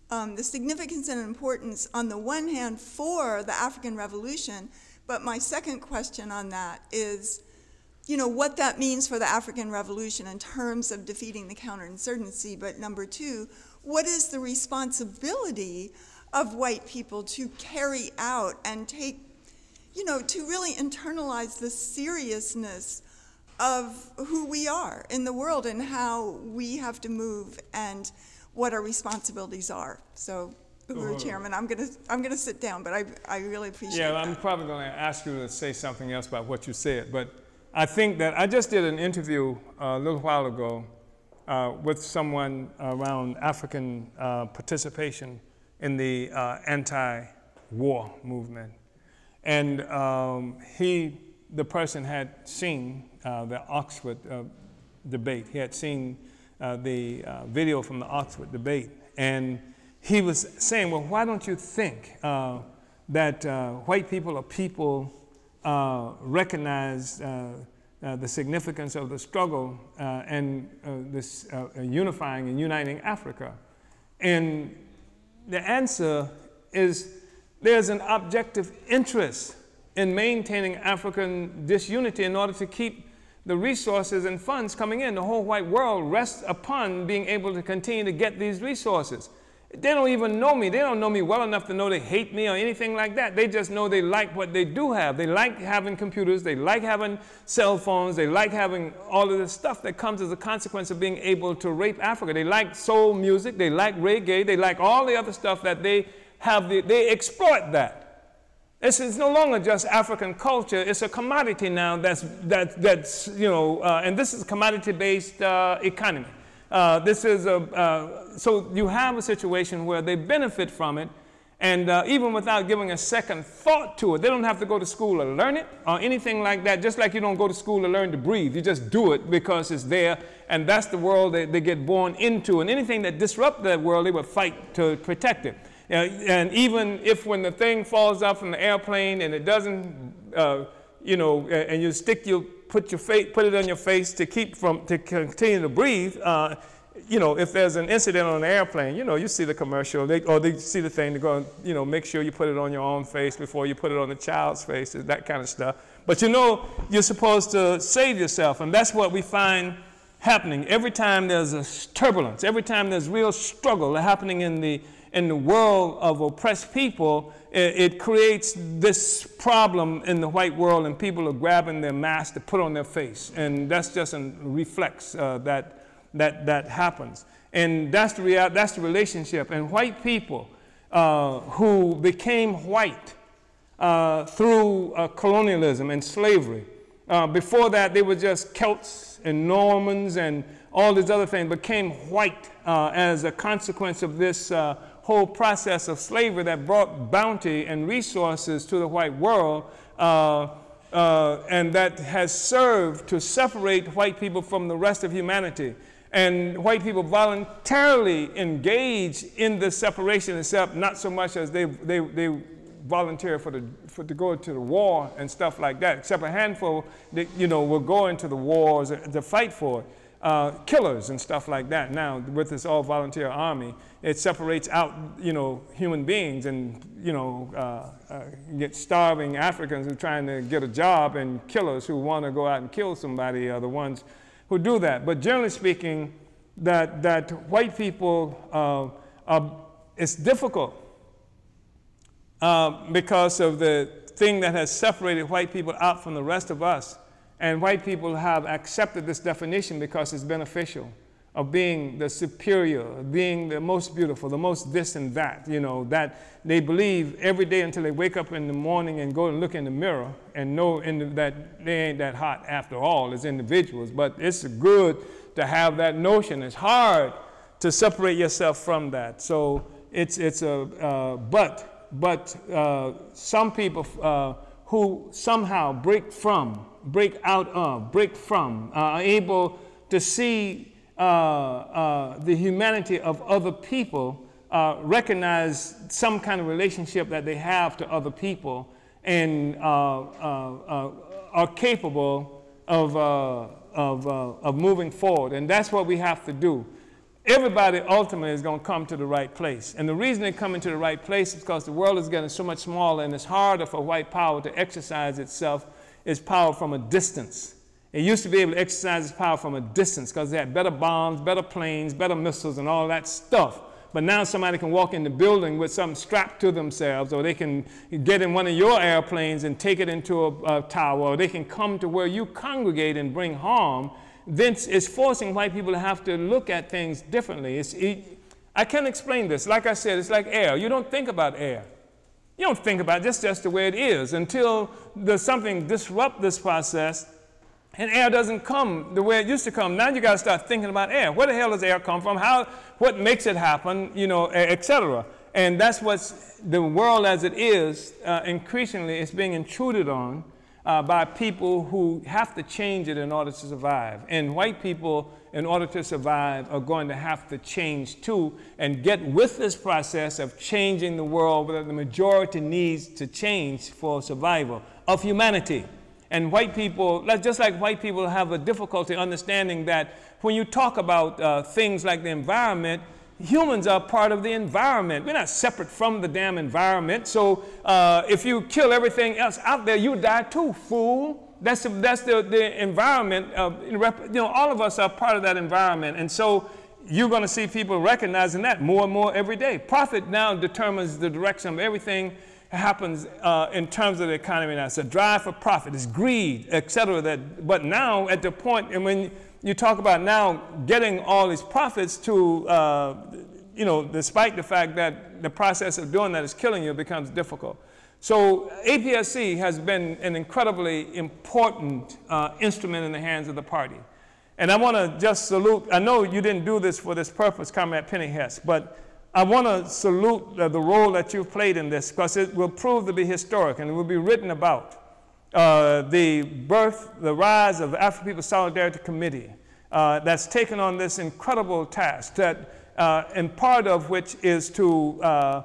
Speaker 3: the significance and importance on the one hand for the African Revolution, but my second question on that is, what that means for the African Revolution in terms of defeating the counterinsurgency, but number two, what is the responsibility of white people to carry out and take, to really internalize the seriousness of who we are in the world and how we have to move and what our responsibilities are. So, Chairman, I'm gonna sit down, but I really appreciate that.
Speaker 1: Yeah, I'm probably going to ask you to say something else about what you said, but I think that I just did an interview a little while ago with someone around African participation in the anti-war movement. And the person had seen the Oxford debate. He had seen the video from the Oxford debate. And he was saying, well, why don't you think that white people or people recognize the significance of the struggle and this unifying and uniting Africa? And the answer is there's an objective interest in maintaining African disunity in order to keep the resources and funds coming in. The whole white world rests upon being able to continue to get these resources. They don't even know me. They don't know me well enough to know they hate me or anything like that. They just know they like what they do have. They like having computers. They like having cell phones. They like having all of this stuff that comes as a consequence of being able to rape Africa. They like soul music. They like reggae. They like all the other stuff that they have. They exploit that. It's no longer just African culture. It's a commodity now that's you know, and this is a commodity-based economy. So you have a situation where they benefit from it, and even without giving a second thought to it. They don't have to go to school to learn it or anything like that, just like you don't go to school to learn to breathe. You just do it because it's there, and that's the world they get born into. And anything that disrupts that world, they would fight to protect it. And even if when the thing falls out from the airplane and it doesn't, you know, and you put it on your face to continue to breathe. You know, if there's an incident on an airplane, you know, you see the commercial, or they see the thing to go, you know, make sure you put it on your own face before you put it on the child's face, that kind of stuff. But you know, you're supposed to save yourself, and that's what we find happening every time there's a turbulence, every time there's real struggle happening in the world of oppressed people. It creates this problem in the white world, and people are grabbing their mask to put on their face, and that's just a reflex that happens. And that's the relationship. And white people who became white through colonialism and slavery. Before that, they were just Celts and Normans and all these other things, became white as a consequence of this whole process of slavery that brought bounty and resources to the white world, and that has served to separate white people from the rest of humanity. And white people voluntarily engage in the separation, except not so much as they volunteer to go to the war and stuff like that, except a handful that, you know, will go into the wars to fight for it. Killers and stuff like that. Now, with this all-volunteer army, it separates out, you know, human beings, and, you know, get starving Africans who are trying to get a job, and killers who want to go out and kill somebody are the ones who do that. But generally speaking, that white people, it's difficult because of the thing that has separated white people out from the rest of us. And white people have accepted this definition because it's beneficial, of being the superior, of being the most beautiful, the most this and that, you know, that they believe every day until they wake up in the morning and go and look in the mirror and know that they ain't that hot after all as individuals. But it's good to have that notion. It's hard to separate yourself from that. So but some people who somehow break out of, are able to see the humanity of other people, recognize some kind of relationship that they have to other people, and are capable of moving forward. And that's what we have to do. Everybody ultimately is going to come to the right place. And the reason they're coming to the right place is because the world is getting so much smaller, and it's harder for white power to exercise its power from a distance. It used to be able to exercise its power from a distance because they had better bombs, better planes, better missiles, and all that stuff. But now somebody can walk in the building with something strapped to themselves, or they can get in one of your airplanes and take it into a tower, or they can come to where you congregate and bring harm. Then it's forcing white people to have to look at things differently. I can't explain this. Like I said, it's like air. You don't think about air. You don't think about it, just the way it is until there's something disrupt this process, and air doesn't come the way it used to come. Now you got to start thinking about air. Where the hell does air come from? What makes it happen? You know, etc. And that's what's the world as it is. Increasingly, it's being intruded on by people who have to change it in order to survive. And white people, in order to survive, are going to have to change too and get with this process of changing the world that the majority needs to change for survival of humanity. And white people, just like white people have a difficulty understanding that when you talk about things like the environment, humans are part of the environment. We're not separate from the damn environment. So if you kill everything else out there, you die too, fool. That's the environment. You know, all of us are part of that environment. And so you're going to see people recognizing that more and more every day. Profit now determines the direction of everything happens in terms of the economy now. It's a drive for profit, it's greed, et cetera. But now at the point, and when you talk about now getting all these profits to, you know, despite the fact that the process of doing that is killing you, it becomes difficult. So APSC has been an incredibly important instrument in the hands of the party. And I want to just salute, I know you didn't do this for this purpose, Comrade Penny Hess, but I want to salute the role that you've played in this, because it will prove to be historic and it will be written about. The birth, the rise of the African People's Solidarity Committee that's taken on this incredible task, that, and part of which is to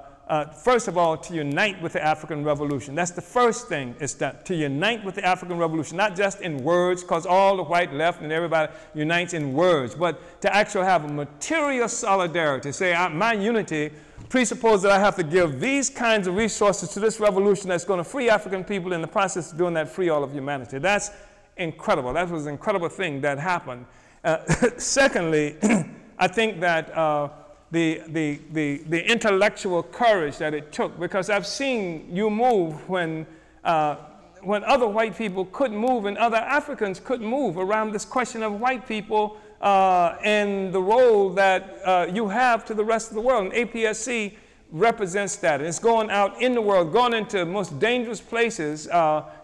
Speaker 1: first of all, to unite with the African Revolution. That's the first thing, is that to unite with the African Revolution, not just in words, because all the white left and everybody unites in words, but to actually have a material solidarity. Say, my unity presupposes that I have to give these kinds of resources to this revolution that's going to free African people, in the process of doing that, free all of humanity. That's incredible. That was an incredible thing that happened. Secondly, I think that the intellectual courage that it took, because I've seen you move when other white people couldn't move and other Africans couldn't move around this question of white people and the role that you have to the rest of the world. And APSC represents that. And it's going out in the world, going into the most dangerous places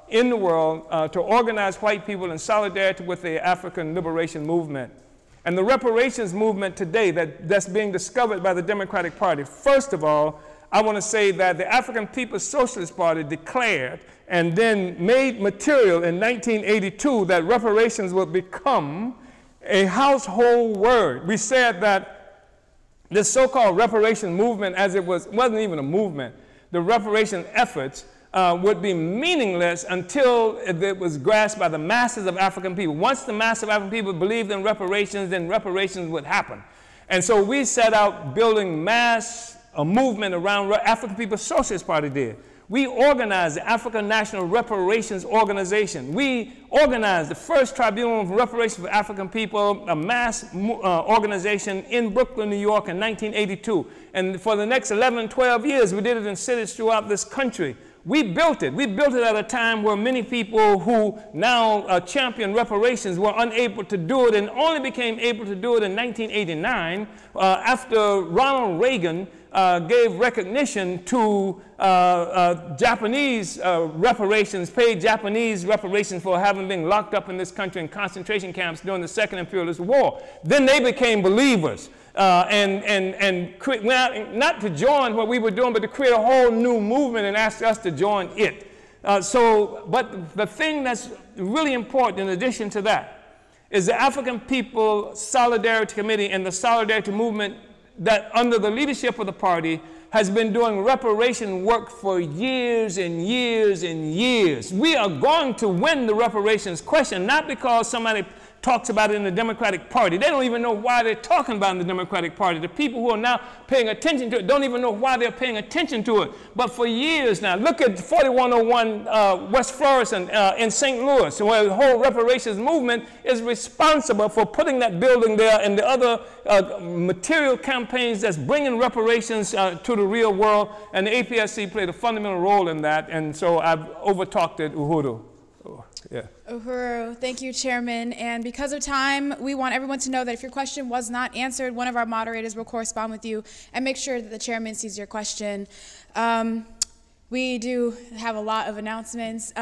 Speaker 1: in the world to organize white people in solidarity with the African liberation movement. And the reparations movement today that's being discovered by the Democratic Party, first of all, I want to say that the African People's Socialist Party declared and then made material in 1982 that reparations would become a household word. We said that this so-called reparation movement, as it wasn't even a movement, the reparation efforts would be meaningless until it was grasped by the masses of African people. Once the mass of African people believed in reparations, then reparations would happen. And so we set out building a movement around African People's Socialist Party did. We organized the African National Reparations Organization. We organized the first tribunal of reparations for African people, a mass organization in Brooklyn, New York in 1982. And for the next 11, 12 years, we did it in cities throughout this country. We built it. We built it at a time where many people who now champion reparations were unable to do it, and only became able to do it in 1989 after Ronald Reagan gave recognition to Japanese reparations, paid Japanese reparations for having been locked up in this country in concentration camps during the Second Imperialist War. Then they became believers. Not to join what we were doing, but to create a whole new movement and ask us to join it. But the thing that's really important in addition to that is the African People Solidarity Committee and the Solidarity Movement that under the leadership of the party has been doing reparation work for years and years and years. We are going to win the reparations question, not because somebody talks about it in the Democratic Party. They don't even know why they're talking about it in the Democratic Party. The people who are now paying attention to it don't even know why they're paying attention to it. But for years now, look at 4101 West Florissant in St. Louis, where the whole reparations movement is responsible for putting that building there and the other material campaigns that's bringing reparations to the real world. And the APSC played a fundamental role in that. And so I've overtalked it, Uhuru. Yeah.
Speaker 2: Uhuru, thank you, Chairman. And because of time, we want everyone to know that if your question was not answered, one of our moderators will correspond with you and make sure that the Chairman sees your question. We do have a lot of announcements. For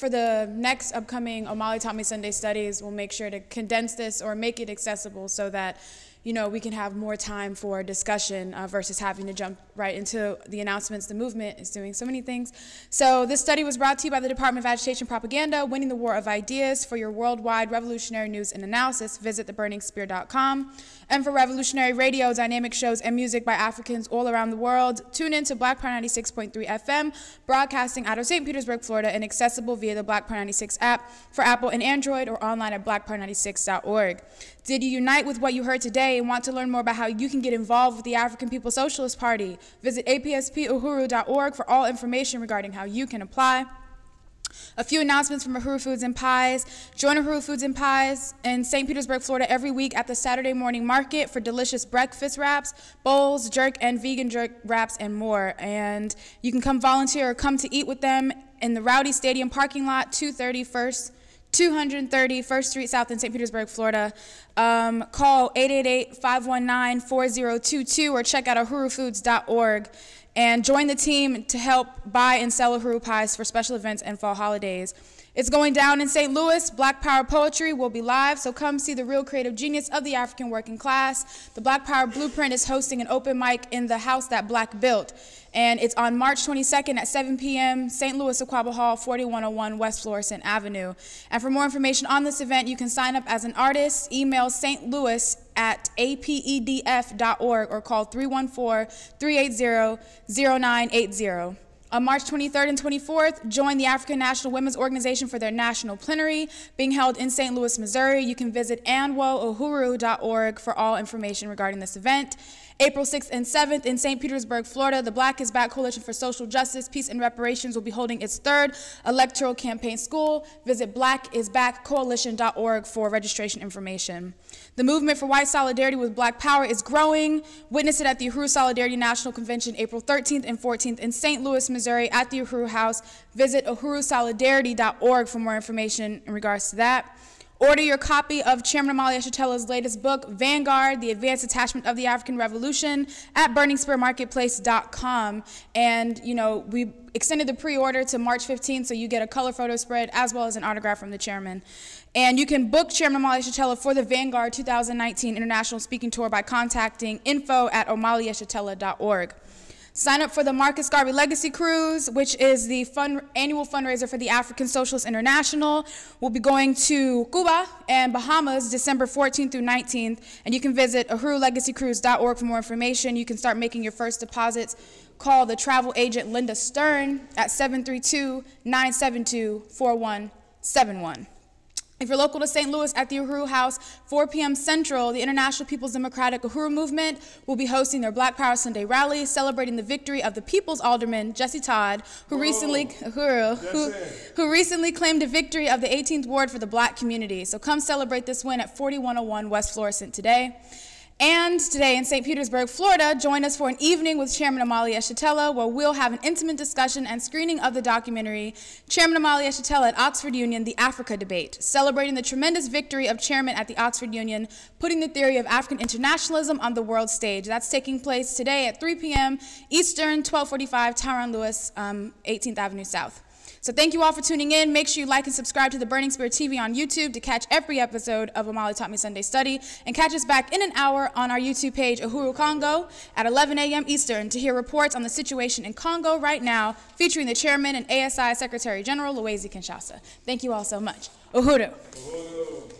Speaker 2: the next upcoming Omali Taught Me Sunday studies, we'll make sure to condense this or make it accessible so that we can have more time for discussion versus having to jump right into the announcements. The movement is doing so many things. So this study was brought to you by the Department of Agitation and Propaganda, Winning the War of Ideas. For your worldwide revolutionary news and analysis, visit theburningspear.com. And for revolutionary radio, dynamic shows, and music by Africans all around the world, tune in to Black Power 96.3 FM, broadcasting out of St. Petersburg, Florida, and accessible via the Black Power 96 app for Apple and Android, or online at blackpower96.org. Did you unite with what you heard today and want to learn more about how you can get involved with the African People's Socialist Party? Visit apspuhuru.org for all information regarding how you can apply. A few announcements from Uhuru Foods and Pies. Join Uhuru Foods and Pies in St. Petersburg, Florida every week at the Saturday morning market for delicious breakfast wraps, bowls, jerk, and vegan jerk wraps, and more. And you can come volunteer or come to eat with them in the Rowdy Stadium parking lot, 230 First Street South in St. Petersburg, Florida. Call 888-519-4022 or check out uhurufoods.org. And join the team to help buy and sell Uhuru pies for special events and fall holidays. It's going down in St. Louis. Black Power Poetry will be live, so come see the real creative genius of the African working class. The Black Power Blueprint is hosting an open mic in the house that Black built. And it's on March 22nd at 7 p.m., St. Louis Aquaba Hall, 4101 West Florissant Avenue. And for more information on this event, you can sign up as an artist, email stlouis@apedf.org or call 314-380-0980. On March 23rd and 24th, join the African National Women's Organization for their national plenary being held in St. Louis, Missouri. You can visit anwouhuru.org for all information regarding this event. April 6th and 7th in St. Petersburg, Florida, the Black is Back Coalition for Social Justice, Peace, and Reparations will be holding its third electoral campaign school. Visit blackisbackcoalition.org for registration information. The movement for white solidarity with Black power is growing. Witness it at the Uhuru Solidarity National Convention April 13th and 14th in St. Louis, Missouri at the Uhuru House. Visit uhurusolidarity.org for more information in regards to that. Order your copy of Chairman Omali Yeshitela's latest book, Vanguard, The Advanced Detachment of the African Revolution, at burningspearmarketplace.com. And, you know, we extended the pre-order to March 15th, so you get a color photo spread as well as an autograph from the chairman. And you can book Chairman Omali Yeshitela for the Vanguard 2019 International Speaking Tour by contacting info@omaliyeshitela.org. Sign up for the Marcus Garvey Legacy Cruise, which is the annual fundraiser for the African Socialist International. We'll be going to Cuba and Bahamas December 14th through 19th, and you can visit uhurulegacycruise.org for more information. You can start making your first deposits. Call the travel agent Linda Stern at 732-972-4171. If you're local to St. Louis, at the Uhuru House, 4 p.m. Central, the International People's Democratic Uhuru Movement will be hosting their Black Power Sunday rally, celebrating the victory of the People's Alderman, Jesse Todd, who recently claimed a victory of the 18th Ward for the Black community. So come celebrate this win at 4101 West Florissant today. And today in St. Petersburg, Florida, join us for an evening with Chairman Omali Yeshitela, where we'll have an intimate discussion and screening of the documentary Chairman Omali Yeshitela at Oxford Union, The Africa Debate, celebrating the tremendous victory of Chairman at the Oxford Union, putting the theory of African internationalism on the world stage. That's taking place today at 3 p.m. Eastern, 1245 Tyrone Lewis, 18th Avenue South. So thank you all for tuning in. Make sure you like and subscribe to the Burning Spear TV on YouTube to catch every episode of Omali Taught Me Sunday Study, and catch us back in an hour on our YouTube page, Uhuru Congo, at 11 a.m. Eastern to hear reports on the situation in Congo right now, featuring the chairman and ASI Secretary General, Louise Kinshasa. Thank you all so much. Uhuru. Uhuru.